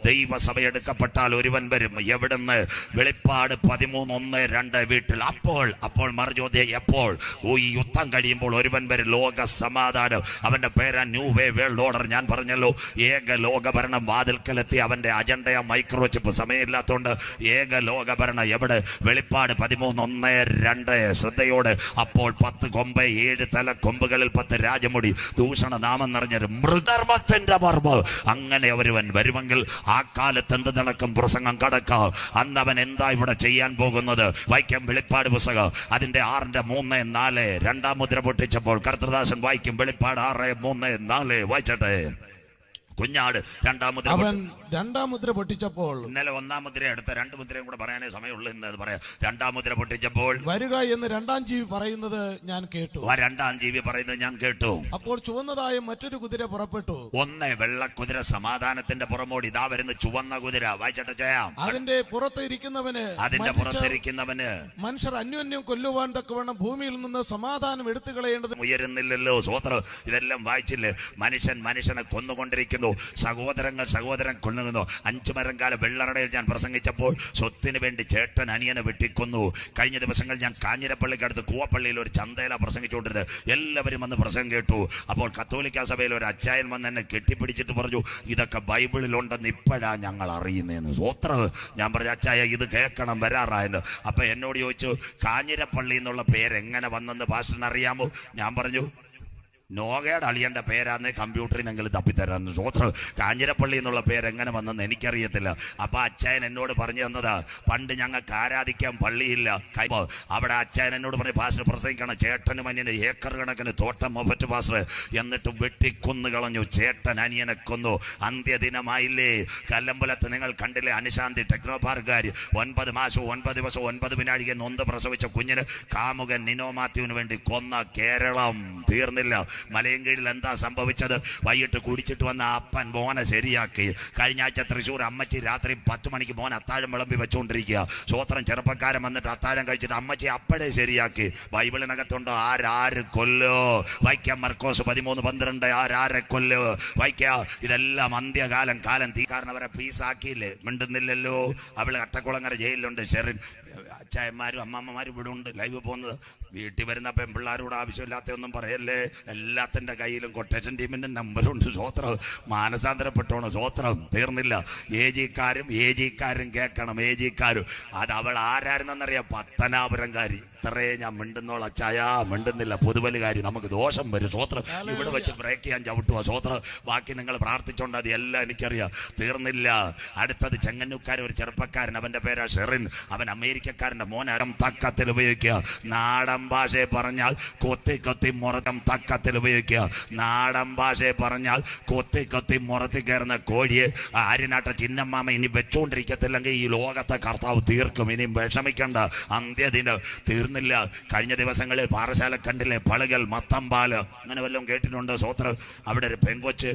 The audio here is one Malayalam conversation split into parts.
ദൈവസഭ എടുക്കപ്പെട്ടാൽ ഒരുവൻ വരും. എവിടുന്ന്? വെളിപ്പാട് 13:1-2 വീട്ടിൽ. അപ്പോൾ മറുചോദ്യം എപ്പോൾ? ഈ യുദ്ധം കഴിയുമ്പോൾ ഒരുവൻ വരും. ലോക സമാധാനം, അവന്റെ പേര് ന്യൂ വേ വേൾഡ് ഓർഡർ. ഞാൻ പറഞ്ഞല്ലോ, ഏക ലോകഭരണം വാതിൽക്കലെത്തി. അവന്റെ അജണ്ടയാ മൈക്രോചിപ്പ്. സമയമില്ലാത്തതുകൊണ്ട് ഏക ലോകഭരണം. എവിടെ? വെളിപ്പാട് 13:1-2. ശ്രദ്ധയോട്. അപ്പോൾ 10 കൊമ്പ്, 7 തല, കൊമ്പുകളിൽ 10 രാജമുടി, ദൂഷണ നാമം നിറഞ്ഞൊരു മൃതർമ്മത്തിന്റെ മർമ്മ. അങ്ങനെ ഒരുവൻ വരുമെങ്കിൽ ആ കാലത്ത് എന്ത് നടക്കും? പ്രസംഗം കടക്കാം. അന്ന് അവൻ എന്താ ഇവിടെ ചെയ്യാൻ പോകുന്നത്? വായിക്കാം വെളിപ്പാട് പുസ്തകം അതിന്റെ 6:3-4. 2-ാം മുദ്ര പൊട്ടിച്ചപ്പോൾ കർത്തൃദാസൻ വായിക്കും. വെളിപ്പാട് 6:3-4 വായിച്ചട്ടെ. കുഞ്ഞാട് 2-ാം മുദ്ര. അവൻ 2-ാം മുദ്ര പൊട്ടിച്ചപ്പോൾ, ഇന്നലെ 1-ാം മുദ്ര എടുത്ത 2 മുദ്രയും കൂടെ പറയാനേ സമയമുള്ളൂ. ഇന്ന് അത് പറയാം. 2-ാം മുദ്ര പൊട്ടിച്ചപ്പോൾ വരിക എന്ന് 2-ാം ജീവി പറയുന്നത് ഞാൻ കേട്ടു. 2-ാം ജീവി പറയുന്നത് ഞാൻ കേട്ടു. അപ്പോൾ ചുവന്നതായ മറ്റൊരു കുതിര പുറപ്പെട്ടു. ഒന്ന് വെള്ള കുതിര, സമാധാനത്തിന്റെ പുറമോടി. ഇതാ വരുന്ന ചുവന്ന കുതിര. വായിച്ചട്ടെ ചെയ്യാം. അതിന്റെ പുറത്തിരിക്കുന്നവന് മനുഷ്യർ അന്യോന്യം കൊല്ലുവാൻ തക്കവണ്ണം ഭൂമിയിൽ നിന്ന് സമാധാനം എടുത്തു കളയേണ്ടത് ഉയരുന്നില്ലല്ലോ. സ്വോത്രം. ഇതെല്ലാം വായിച്ചില്ലേ? മനുഷ്യനെ കൊന്നുകൊണ്ടിരിക്കുന്നു. സഹോദരൻ കൊല്ലുന്നു. 5 മരം കാലം വെള്ളറടയിൽ ഞാൻ പ്രസംഗിച്ചപ്പോൾ സ്വത്തിന് വേണ്ടി ചേട്ടൻ അനിയനെ വെട്ടിക്കൊന്നു. കഴിഞ്ഞ ദിവസങ്ങൾ ഞാൻ കാഞ്ഞിരപ്പള്ളിക്കടുത്ത് കൂവപ്പള്ളിയിൽ ഒരു ചന്തയില പ്രസംഗിച്ചുകൊണ്ടിരുന്നത്. എല്ലാവരും വന്ന് പ്രസംഗം കേട്ടു. അപ്പോൾ കത്തോലിക്ക സഭയിൽ ഒരു അച്ചായൻ വന്ന് എന്നെ കെട്ടിപ്പിടിച്ചിട്ട് പറഞ്ഞു, ഇതൊക്കെ ബൈബിളിലുണ്ടെന്ന് ഇപ്പോഴാ ഞങ്ങൾ അറിയുന്നതെന്ന്. സ്വോത്രം. ഞാൻ പറഞ്ഞു, അച്ചായ ഇത് കേൾക്കണം, വരാറായെന്ന്. അപ്പൊ എന്നോട് ചോദിച്ചു, കാഞ്ഞിരപ്പള്ളി എന്നുള്ള പേര് എങ്ങനെ വന്നെന്ന് പാസ്റ്ററിന് അറിയാമോ? ഞാൻ പറഞ്ഞു, നോഗയുടെ അളിയൻ്റെ പേരാന്ന് കമ്പ്യൂട്ടറിൽ നിങ്ങൾ തപ്പിത്തരാന്ന്. സ്വോത്രം. കാഞ്ഞിരപ്പള്ളി എന്നുള്ള പേര് എങ്ങനെ വന്നെന്ന് എനിക്കറിയത്തില്ല. അപ്പോൾ അച്ചായൻ എന്നോട് പറഞ്ഞു തന്നതാ, പണ്ട് ഞങ്ങൾക്ക് ആരാധിക്കാൻ പള്ളിയില്ല. അവിടെ അച്ചായൻ എന്നോട് പറഞ്ഞു, പാസ്റ്റർ പ്രസംഗിക്കണം, ചേട്ടനും അനിയന് ഏക്കർ കണക്കിന് തോട്ടം മൊഫറ്റ് പാസ്റ്റർ. എന്നിട്ട് വെട്ടിക്കൊന്നു കളഞ്ഞു. ചേട്ടൻ അനിയനെ കൊന്നു. അന്ത്യദിനമായില്ലേ? കല്ലമ്പലത്ത് നിങ്ങൾ കണ്ടില്ലേ? അനുശാന്തി ടെക്നോ പാർക്കുകാർ 9 മാസവും 9 ദിവസവും 9 വിനാഴിക നൊന്ത് പ്രസവിച്ച കുഞ്ഞിന് കാമുകൻ നിനോ മാത്യുവിന് വേണ്ടി കൊന്ന കേരളം. തീർന്നില്ല. മലയൻകീഴിൽ എന്താ സംഭവിച്ചത്? വൈകിട്ട് കുടിച്ചിട്ട് വന്ന അപ്പൻ മോനെ ശരിയാക്കി. കഴിഞ്ഞ ആഴ്ച തൃശ്ശൂർ അമ്മച്ചി രാത്രി 10 മണിക്ക് മോൻ അത്താഴം വിളമ്പി വെച്ചുകൊണ്ടിരിക്കുക. സ്വോത്രം. ചെറുപ്പക്കാരൻ വന്നിട്ട് അത്താഴം കഴിച്ചിട്ട് അമ്മച്ചി അപ്പടെ ശരിയാക്കി. ബൈബിളിനകത്തുണ്ടോ ആര് കൊല്ലോ? വായിക്കാം മർക്കോസ് 13:12. ആരെ കൊല്ലോ? വായിക്കാം. ഇതെല്ലാം അന്ത്യകാലം. കാലം കാരണം അവരെ പീസാക്കിയില്ലേ? മിണ്ടുന്നില്ലല്ലോ. അവള് അട്ടക്കുളങ്ങര ജയിലിലുണ്ട്. ഷെറിൻ. അച്ചായന്മാരും അമ്മമ്മമാരും ഇവിടെ ഉണ്ട് ലൈവ് പോകുന്നത്. വീട്ടിൽ വരുന്ന പെൺപിള്ളാരോട് ആവശ്യമില്ലാത്ത ഒന്നും പറയല്ലേ. എല്ലാത്തിൻ്റെ കയ്യിലും കൊട്ടേഷൻ ടീമിൻ്റെ നമ്പറുണ്ട്. സ്വോത്രം. മാനസാന്തരപ്പെട്ടോണം. സ്വോത്രം. തീർന്നില്ല. എ ജിക്കാരും കേൾക്കണം. അത് അവൾ ആരായിരുന്നെന്നറിയാം? പത്തനാപുരംകാരി. ഇത്രയേ ഞാൻ മിണ്ടുന്നോളൂ. അച്ചായ മിണ്ടുന്നില്ല. പൊതുവലുകാരി. നമുക്ക് ദോഷം വരും. സ്വോത്രം. ഇവിടെ വെച്ച് ബ്രേക്ക് ചെയ്യാൻ ചവിട്ടുക. സ്വോത്രം. ബാക്കി നിങ്ങൾ പ്രാർത്ഥിച്ചോണ്ട് അത് എല്ലാം എനിക്കറിയാം. തീർന്നില്ല. അടുത്തത് ചെങ്ങന്നൂക്കാരൻ, ഒരു ചെറുപ്പക്കാരൻ. അവൻ്റെ പേരാ ഷെറിൻ. അവൻ അമേരിക്കക്കാരൻ്റെ മോനരം തക്കത്തിൽ ഉപയോഗിക്കുക. നാടൻ ഭാഷയെ പറഞ്ഞാൽ കൊത്തി മുറത്തം തക്കത്തിൽ ഉപയോഗിക്കുക. നാടൻ ഭാഷയെ പറഞ്ഞാൽ കൊത്തി മുറത്തി കയറുന്ന കോഴിയെ ആര്യനാട്ട ചിന്നമ്മാമ ഇനി വെച്ചുകൊണ്ടിരിക്കത്തില്ലെങ്കിൽ ഈ ലോകത്തെ കർത്താവ് തീർക്കും. ഇനിയും വിഷമിക്കേണ്ട. അന്ത്യദിനം തീർന്നില്ല. കഴിഞ്ഞ ദിവസങ്ങളിൽ പാറശാല കണ്ടില്ലേ? പളുകൽ, മത്തമ്പാല്, അങ്ങനെ വല്ലതും കേട്ടിട്ടുണ്ടോ? സ്വോത്രം. അവിടെ ഒരു പെങ്കൊച്ച്.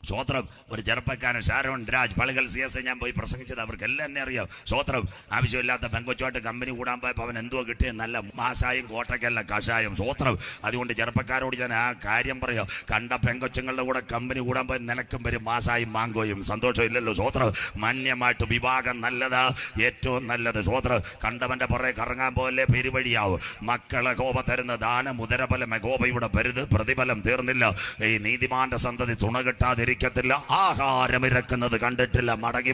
സ്വോത്രം. ഒരു ചെറുപ്പക്കാരൻ ഷാരോൺ രാജ്. പളുകൽ CS ഞാൻ പോയി പ്രസംഗിച്ചത്. അവർക്കെല്ലാം എന്നെ അറിയാം. സ്വോത്രം. ആവശ്യമില്ലാത്ത പെങ്കൊച്ചുമായിട്ട് കമ്പനി കൂടാൻ പോയപ്പോൾ അവൻ എന്തോ കിട്ടിയത്? നല്ല മാസായും കോട്ടയ്ക്കല്ല കഷായം. സ്വോത്രം. അതുകൊണ്ട് ചെറുപ്പക്കാരോട് ഞാൻ ആ കാര്യം പറയാം. കണ്ട പെങ്കൊച്ചുങ്ങളുടെ കൂടെ കമ്പനി കൂടാൻ പോയി നിനക്കും വരും മാസായും മാങ്കോയും. സന്തോഷം ഇല്ലല്ലോ. സ്വോത്രം. മാന്യമായിട്ട് വിഭാഗം നല്ലതാ, ഏറ്റവും നല്ലത്. സ്വോത്രം. കണ്ടവന്റെ പുറകെ കറങ്ങാൻ പോലെ പെരുവഴിയാവും. മക്കളെ കോപ തരുന്ന ദാനം ഉദരഫലം കോപയുടെ പ്രതിഫലം. തീർന്നില്ല. ഈ നീതിമാന്റെ സന്തതി തുണ കിട്ടാതിരിക്കും. ആഹാരം ഇറക്കുന്നത് കണ്ടിട്ടില്ല. മടങ്ങി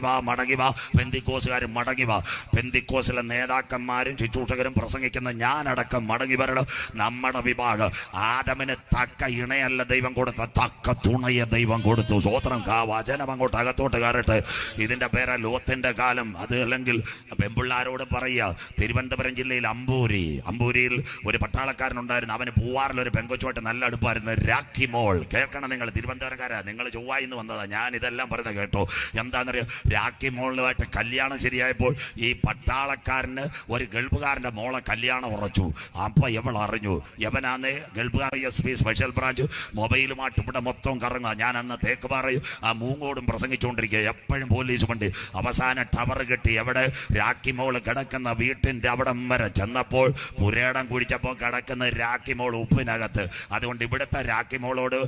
വാ. പെന്തിക്കോസുകാരും മടങ്ങി വാ. പെന്തിക്കോസിലെ നേതാക്കന്മാരും ശുശ്രൂഷകരും പ്രസംഗിക്കുന്ന ഞാനടക്കം മടങ്ങി വരണം. നമ്മുടെ വിഭാഗം ആദമിന് തക്ക ഇണയല്ല ദൈവം കൊടുത്ത, തക്ക തുണയെ ദൈവം കൊടുത്തു. സ്വോത്രം. വചനം അങ്ങോട്ട് അകത്തോട്ട് കയറട്ടെ. ഇതിന്റെ പേരാ ലോത്തിന്റെ കാലം. അത് അല്ലെങ്കിൽ പെൺപിള്ളാരോട് പറയുക. തിരുവനന്തപുരം ജില്ലയിൽ അമ്പൂരിയിൽ ഒരു പട്ടാളക്കാരനുണ്ടായിരുന്നു. അവന് പൂവാറിലൊരു പെങ്കൊച്ചുമായിട്ട് നല്ല അടുപ്പായിരുന്നു. രാഖി മോൾ. കേൾക്കണം നിങ്ങൾ തിരുവനന്തപുരക്കാരാ. നിങ്ങൾ ചൊവ്വായിന്ന് വന്നതാ. ഞാൻ ഇതെല്ലാം പറയുന്നത് കേട്ടോ. എന്താണെന്നറിയാം? രാഖി മോളുമായിട്ട് കല്യാണം ശരിയായപ്പോൾ ഈ പട്ടാളക്കാരന് ഒരു ഗൾഫുകാരൻ്റെ മോളെ കല്യാണം ഉറച്ചു. അപ്പം ഇവൾ അറിഞ്ഞു. യവനാന്ന് ഗൾഫുകാർ SP സ്പെഷ്യൽ ബ്രാഞ്ച് മൊബൈലുമായിട്ട് ഇവിടെ മൊത്തം കറങ്ങുക. ഞാൻ അന്ന് തേക്ക് പറയും ആ മൂങ്ങോടും പ്രസംഗിച്ചുകൊണ്ടിരിക്കുക. എപ്പോഴും പോലീസ് വണ്ടി. അവസാനം ടവർ കെട്ടി. എവിടെ? രാഖി മോള് കിടക്കുന്ന വീട്ടിൻ്റെ അവിടം വരെ ചെന്നപ്പോൾ പുരേടം കുടിച്ചപ്പോൾ കിടക്കുന്ന രാഖി മോൾ ഉപ്പിനകത്ത്. അതുകൊണ്ട് ഇവിടുത്തെ രാഖി മോളോട്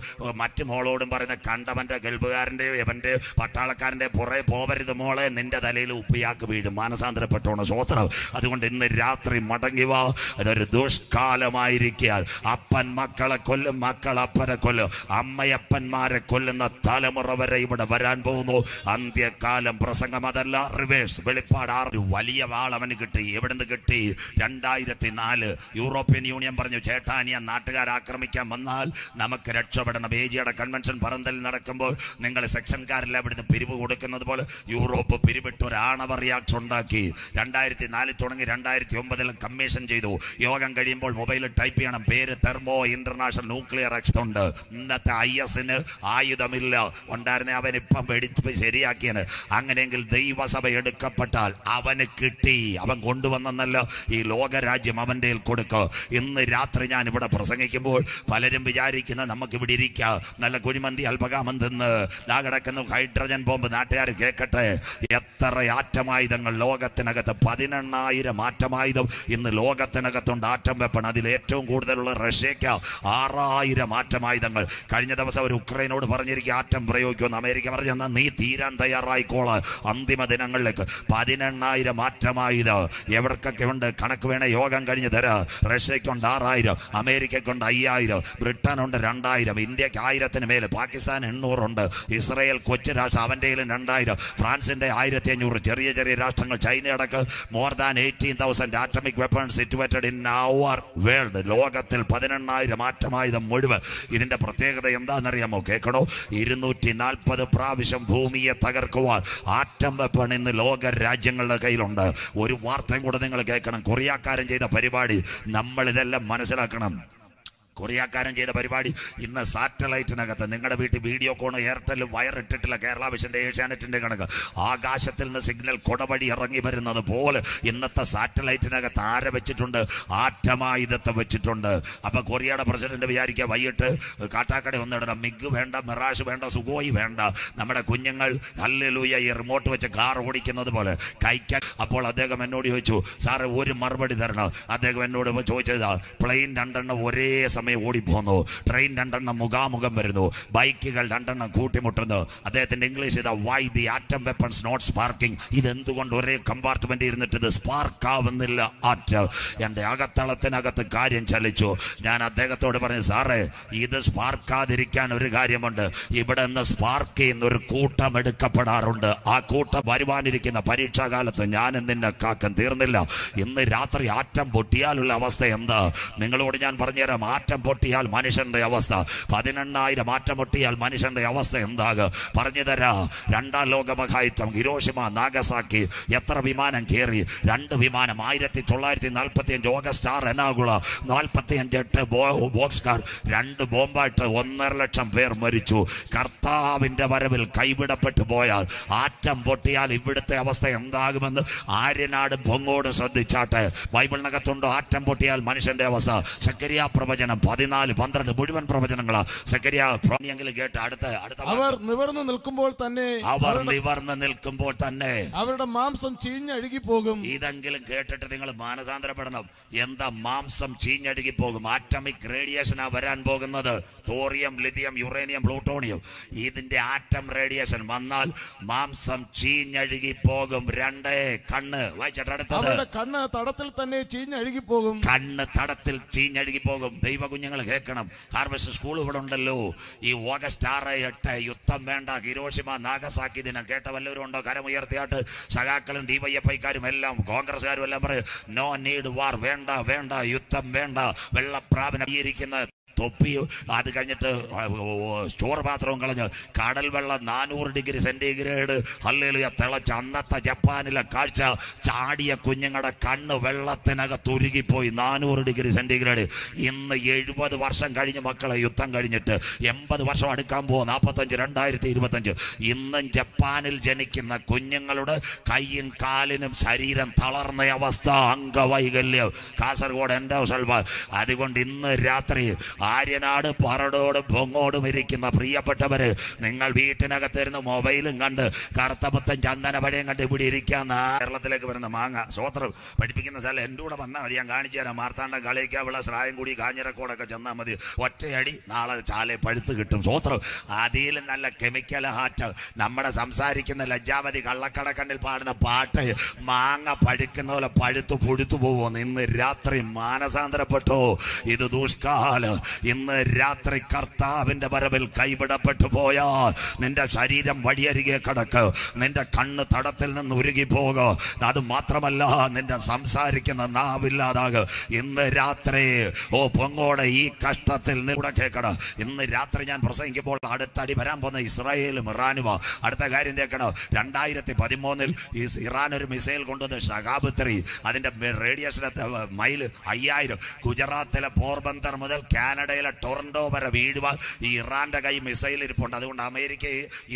മറ്റു മോളോടും പറയുന്ന കണ്ടവൻ അവന്റെ ഗൾഫുകാരൻ്റെയോ എവന്റെ പട്ടാളക്കാരൻ്റെ പുറകെ പോവരുത് മോളെ, നിന്റെ തലയിൽ ഉപ്പിയാക്ക് വീഴും. മാനസാന്തരപ്പെട്ടോണം. സ്വോത്രം. അതുകൊണ്ട് ഇന്ന് രാത്രി മടങ്ങി വാ. അതൊരു ദുഷ്കാലമായിരിക്കാൻ അപ്പൻ മക്കളെ കൊല്ലും, മക്കൾ അപ്പനെ കൊല്ലും, അമ്മയപ്പന്മാരെ കൊല്ലുന്ന തലമുറ വരെ ഇവിടെ വരാൻ പോകുന്നു. അന്ത്യകാലം പ്രസംഗം അതല്ല, റിവേഴ്സ്. വെളിപ്പാട് 6 വലിയ വാൾ അവന് കിട്ടി. എവിടുന്ന് കിട്ടി? 2004 യൂറോപ്യൻ യൂണിയൻ പറഞ്ഞു, ചേട്ടാനിയ നാട്ടുകാർ ആക്രമിക്കാൻ വന്നാൽ നമുക്ക് രക്ഷപ്പെടണം. ഏജിയുടെ കൺവെൻഷൻ പറന്തലിൽ നടക്കുമ്പോൾ നിങ്ങൾ സെക്ഷൻകാരെല്ലാം ഇവിടുന്ന് പിരിവ് കൊടുക്കുന്നത് പോലെ യൂറോപ്പ് പിരിവിട്ട് ഒരു ആണവ റിയാക്ടർ ഉണ്ടാക്കി. 2004 തുടങ്ങി 2009 കമ്മീഷൻ ചെയ്തു. യോഗം കഴിയുമ്പോൾ മൊബൈലിൽ ടൈപ്പ് ചെയ്യണം, പേര് തെർമോ ഇന്റർനാഷണൽ ന്യൂക്ലിയർ എക്സ്പെർട്ട് ഉണ്ട്. ഇന്നത്തെ IS-ന് ആയുധമില്ല, ഉണ്ടായിരുന്ന അവൻ ഇപ്പം വെടിച്ച് ശരിയാക്കിയാണ്. അങ്ങനെയെങ്കിൽ ദൈവസഭ എടുക്കപ്പെട്ടാൽ അവന് കിട്ടി. അവൻ കൊണ്ടുവന്നല്ല, ഈ ലോകരാജ്യം അവൻ്റെ കൊടുക്കുക. ഇന്ന് രാത്രി ഞാൻ ഇവിടെ പ്രസംഗിക്കുമ്പോൾ പലരും വിചാരിക്കുന്ന നമുക്ക് ഇവിടെ ഇരിക്കാം, നല്ല കുഴിമന്തി അൽപകാമം തിന്ന് കിടക്കുന്ന ഹൈഡ്രജൻ ബോംബ്. നാട്ടുകാർ കേൾക്കട്ടെ, എത്ര ആറ്റമായുധങ്ങൾ ലോകത്തിനകത്ത്, 18,000 ആറ്റമായുധം ഇന്ന് ലോകത്തിനകത്തുണ്ട്. ആറ്റം വെപ്പൺ അതിൽ ഏറ്റവും കൂടുതലുള്ള റഷ്യയ്ക്ക് 6,000 ആറ്റമായുധങ്ങൾ. കഴിഞ്ഞ ദിവസം ഒരു ഉക്രൈനോട് പറഞ്ഞിരിക്കുക ആറ്റം പ്രയോഗിക്കുമെന്ന്. അമേരിക്ക പറഞ്ഞു, എന്നാൽ നീ തീരാൻ തയ്യാറായിക്കോള്. അന്തിമ ദിനങ്ങളിലേക്ക് 18,000 ആറ്റമായുധം എവിടക്കൊക്കെ ഉണ്ട് കണക്ക് വേണേ യോഗം കഴിഞ്ഞ് തരാം. റഷ്യക്കുണ്ട് 6,000, അമേരിക്കക്കുണ്ട് 5,000, ബ്രിട്ടനുണ്ട് 2,000, ഇന്ത്യക്ക് 1000-ന് മേലെ, പാകിസ്ഥാൻ 800 ഉണ്ട്, ഇസ്രയേൽ കൊച്ചു രാഷ്ട്രം അവൻ്റെ 2,000, ഫ്രാൻസിന്റെ 1,500, ചെറിയ ചെറിയ രാഷ്ട്രങ്ങൾ, ചൈന അടക്കം more than 18,000 atomic weapons situated in our world. ലോകത്തിൽ 18,000 ആറ്റമായുധം മുഴുവൻ. ഇതിന്റെ പ്രത്യേകത എന്താണെന്നറിയാമോ? കേൾക്കണോ? 240 പ്രാവശ്യം ഭൂമിയെ തകർക്കുവാൻ ആറ്റം വെപ്പൺ ഇന്ന് ലോക രാജ്യങ്ങളുടെ കയ്യിലുണ്ട്. ഒരു വാർത്തയും കൂടെ നിങ്ങൾ കേൾക്കണം. കൊറിയക്കാരൻ ചെയ്ത പരിപാടി നമ്മൾ ഇതെല്ലാം മനസ്സിലാക്കണം. കൊറിയക്കാരൻ ചെയ്ത പരിപാടി ഇന്ന് സാറ്റലൈറ്റിനകത്ത്, നിങ്ങളുടെ വീട്ടിൽ വീഡിയോ കോൺ എയർടെൽ വയറിട്ടിട്ടില്ല, കേരള വിഷന്റെ ഏഷ്യാനെറ്റിന്റെ കണക്ക്, ആകാശത്തിൽ നിന്ന് സിഗ്നൽ കൊടവഴി ഇറങ്ങി വരുന്നത് പോലെ ഇന്നത്തെ സാറ്റലൈറ്റിനകത്ത് ആരെ വെച്ചിട്ടുണ്ട്? ആറ്റമായുധത്തെ വെച്ചിട്ടുണ്ട്. അപ്പൊ കൊറിയയുടെ പ്രസിഡന്റ് വിചാരിക്കുക വൈകിട്ട് കാട്ടാക്കട ഒന്നിടണം, മിഗ് വേണ്ട, മിറാഷ് വേണ്ട, സുഗോയി വേണ്ട, നമ്മുടെ കുഞ്ഞുങ്ങൾ ഹല്ലേലൂയ ഈ റിമോട്ട് വെച്ച് കാർ ഓടിക്കുന്നത് പോലെ കൈക്കാൻ. അപ്പോൾ അദ്ദേഹം എന്നോട് ചോദിച്ചു, സാറ് ഒരു മറുപടി തരണം. അദ്ദേഹം എന്നോട് ചോദിച്ചതാ, പ്ലെയിൻ 2 ഒരേ സമയം ഓടിപ്പോന്നു, ട്രെയിൻ 2 മുഖാമുഖം വരുന്നു, ബൈക്കുകൾ 2 കൂട്ടിമുട്ടുന്നു. അദ്ദേഹത്തിന്റെ ഇംഗ്ലീഷ് ഇതാ, why the atom weapons not sparking. ഇതെന്തുകൊണ്ട് ഒരേ കമ്പാർട്ട്മെന്റ് ഇരുന്നിട്ട് ഇത് സ്പാർക്ക് ആവുന്നില്ല? ആറ്റം. എന്റെ അകത്തളത്തിനകത്ത് കാര്യം ചലിച്ചു. ഞാൻ അദ്ദേഹത്തോട് പറഞ്ഞു, സാറേ ഇത് സ്പാർക്കാതിരിക്കാൻ ഒരു കാര്യമുണ്ട്. ഇവിടെ നിന്ന് സ്പാർക്ക് ചെയ്യുന്ന ഒരു കൂട്ടം എടുക്കപ്പെടാറുണ്ട്. ആ കൂട്ടം വരുവാനിരിക്കുന്ന പരീക്ഷാകാലത്ത് ഞാൻ നിന്നെ കാക്കം. തീർന്നില്ല. ഇന്ന് രാത്രി ആറ്റം പൊട്ടിയാലുള്ള അവസ്ഥ എന്താ? നിങ്ങളോട് ഞാൻ പറഞ്ഞുതരാം. ആറ്റം പൊട്ടിയാൽ മനുഷ്യന്റെ അവസ്ഥ, 18,000 ആറ്റം പൊട്ടിയാൽ മനുഷ്യന്റെ അവസ്ഥ എന്താകും പറഞ്ഞു തരാ. 2ാം ലോക മഹായുദ്ധം, ഹിരോഷിമ നാഗസാക്കി, എത്ര വിമാനം കയറി? 2 വിമാനം. 1945 ഓഗസ്റ്റ് 6 എനാഗുള, 45 ബോക്സ് കാർ, 2 ബോംബായിട്ട് 1.5 ലക്ഷം പേർ മരിച്ചു. കർത്താവിന്റെ വരവിൽ കൈവിടപ്പെട്ടു പോയാൽ, ആറ്റം പൊട്ടിയാൽ ഇവിടുത്തെ അവസ്ഥ എന്താകുമെന്ന് ആര്യനാട് പൊങ്ങോട് ശ്രദ്ധിച്ചാട്ടെ. ബൈബിളിനകത്തുണ്ടോ ആറ്റം പൊട്ടിയാൽ മനുഷ്യന്റെ അവസ്ഥ? സക്കറിയ പ്രവചനം 14-12 മുഴുവൻ പ്രവചനങ്ങളാ. സക്കറിയ കേട്ട് അടുത്ത അവർ നിവർന്നു നിൽക്കുമ്പോൾ തന്നെ അവരുടെ മാംസം ചീഞ്ഞഴുകി പോകും. ഇതെങ്കിലും കേട്ടിട്ട് നിങ്ങൾ മാനസാന്തരപ്പെടണം. എന്താ മാംസം ചീഞ്ഞഴുകി പോകും? ആറ്റമിക് റേഡിയേഷനാ വരാൻ പോകുന്നത്. Thorium, lithium, uranium, plutonium. ഇതിന്റെ ആറ്റം റേഡിയേഷൻ വന്നാൽ മാംസം ചീഞ്ഞഴുകി പോകും. 2 കണ്ണ് വായിച്ചിട്ട് അടുത്തത്, കണ്ണ് തടത്തിൽ തന്നെ ചീഞ്ഞഴുകി പോകും. കണ്ണ് തടത്തിൽ ചീഞ്ഞഴുകി പോകും. ദൈവ കുഞ്ഞുങ്ങൾ കേൾക്കണം. ഹാർവസ്റ്റ് സ്കൂൾ ഇവിടെ ഉണ്ടല്ലോ. ഈ ഓഗസ്റ്റ് 6, 8 യുദ്ധം വേണ്ട, ഹിരോഷിമ നാഗസാക്കി ദിനം കേട്ട വല്ലവരും ഉണ്ടോ? കരമുയർത്തിയാട്ട് സഖാക്കളും DYFIക്കാരും എല്ലാം കോൺഗ്രസ്സുകാരും എല്ലാം പറയും, നോ നീഡ് വാർ. വേണ്ട വേണ്ട, യുദ്ധം വേണ്ട. വെള്ളപ്രാപന തൊപ്പി അത് കഴിഞ്ഞിട്ട് ചോറ് പാത്രവും കളഞ്ഞ് കടൽ വെള്ളം 400 ഡിഗ്രി സെന്റിഗ്രേഡ് ഹല്ലേലൂയ തിളച്ച് അന്നത്തെ ജപ്പാനിലെ കാഴ്ച. ചാടിയ കുഞ്ഞുങ്ങളുടെ കണ്ണ് വെള്ളത്തിനകത്ത് ഉരുകിപ്പോയി. 400 ഡിഗ്രി സെന്റിഗ്രേഡ്. ഇന്ന് 70 വർഷം കഴിഞ്ഞ് മക്കളെ യുദ്ധം കഴിഞ്ഞിട്ട് 80 വർഷം അടുക്കാൻ പോകും. 2025 ഇന്നും ജപ്പാനിൽ ജനിക്കുന്ന കുഞ്ഞുങ്ങളുടെ കൈയും കാലിനും ശരീരം തളർന്ന അവസ്ഥ, അംഗവൈകല്യം. കാസർഗോഡ് എൻ്റെ സൽവ. അതുകൊണ്ട് ഇന്ന് രാത്രി ആര്യനാട് പറടോടും പൊങ്ങോടും ഇരിക്കുന്ന പ്രിയപ്പെട്ടവര്, നിങ്ങൾ വീട്ടിനകത്തിരുന്ന് മൊബൈലും കണ്ട് കറുത്തപത്തൻ ചന്ദന പഴയും കണ്ട് ഇവിടെ ഇരിക്കാന്ന കേരളത്തിലേക്ക് വരുന്ന മാങ്ങ സ്വോത്രം പഠിപ്പിക്കുന്ന സ്ഥലം എൻ്റെ കൂടെ വന്നാൽ മതി, ഞാൻ കാണിച്ചു തരാം. മാർത്താണ്ഡം കളിക്കാവിള സ്രായംകുടി കാഞ്ഞിരക്കോടൊക്കെ ചെന്നാൽ മതി. ഒറ്റയടി നാളെ ചാലെ പഴുത്ത് കിട്ടും സ്വോത്രം. അതിലും നല്ല കെമിക്കൽ ഹാറ്റ് നമ്മുടെ സംസാരിക്കുന്ന ലജ്ജാവതി കള്ളക്കടക്കണ്ണിൽ പാടുന്ന പാട്ട് മാങ്ങ പഴുക്കുന്ന പോലെ പഴുത്തു പൊഴുത്തു പോകുമെന്ന്. ഇന്ന് രാത്രി മാനസാന്തരപ്പെട്ടോ, ഇത് ദുഷ്കാലം. ഇന്ന് രാത്രി കർത്താവിന്റെ വരവിൽ കൈവിടപ്പെട്ടു പോയാൽ നിന്റെ ശരീരം വഴിയരികെ കടക്ക്, നിന്റെ കണ്ണ് തടത്തിൽ നിന്ന് ഉരുകി പോകുക. അത് മാത്രമല്ല, നിന്റെ സംസാരിക്കുന്ന നാവില്ലാതാകുക. ഇന്ന് രാത്രി പൊങ്ങോടെ ഈ കഷ്ടത്തിൽ കൂടെ കേൾക്കണം. ഇന്ന് രാത്രി ഞാൻ പ്രസംഗിക്കുമ്പോൾ അടുത്തടി വരാൻ പോകുന്ന ഇസ്രായേലും ഇറാനുമാ. അടുത്ത കാര്യം കേൾക്കണം. 2013 ഇറാൻ ഒരു മിസൈൽ കൊണ്ടുവന്ന് ഷഹാബ് 3, അതിന്റെ റേഡിയേഷന് മൈൽ 5000. ഗുജറാത്തിലെ പോർബന്ദർ മുതൽ കാനഡയിലെ ടൊറന്റോ വരെ വീഴുവാൻ ഈ ഇറാന്റെ കൈ മിസൈൽ ഇരിപ്പുണ്ട്. അതുകൊണ്ട് അമേരിക്ക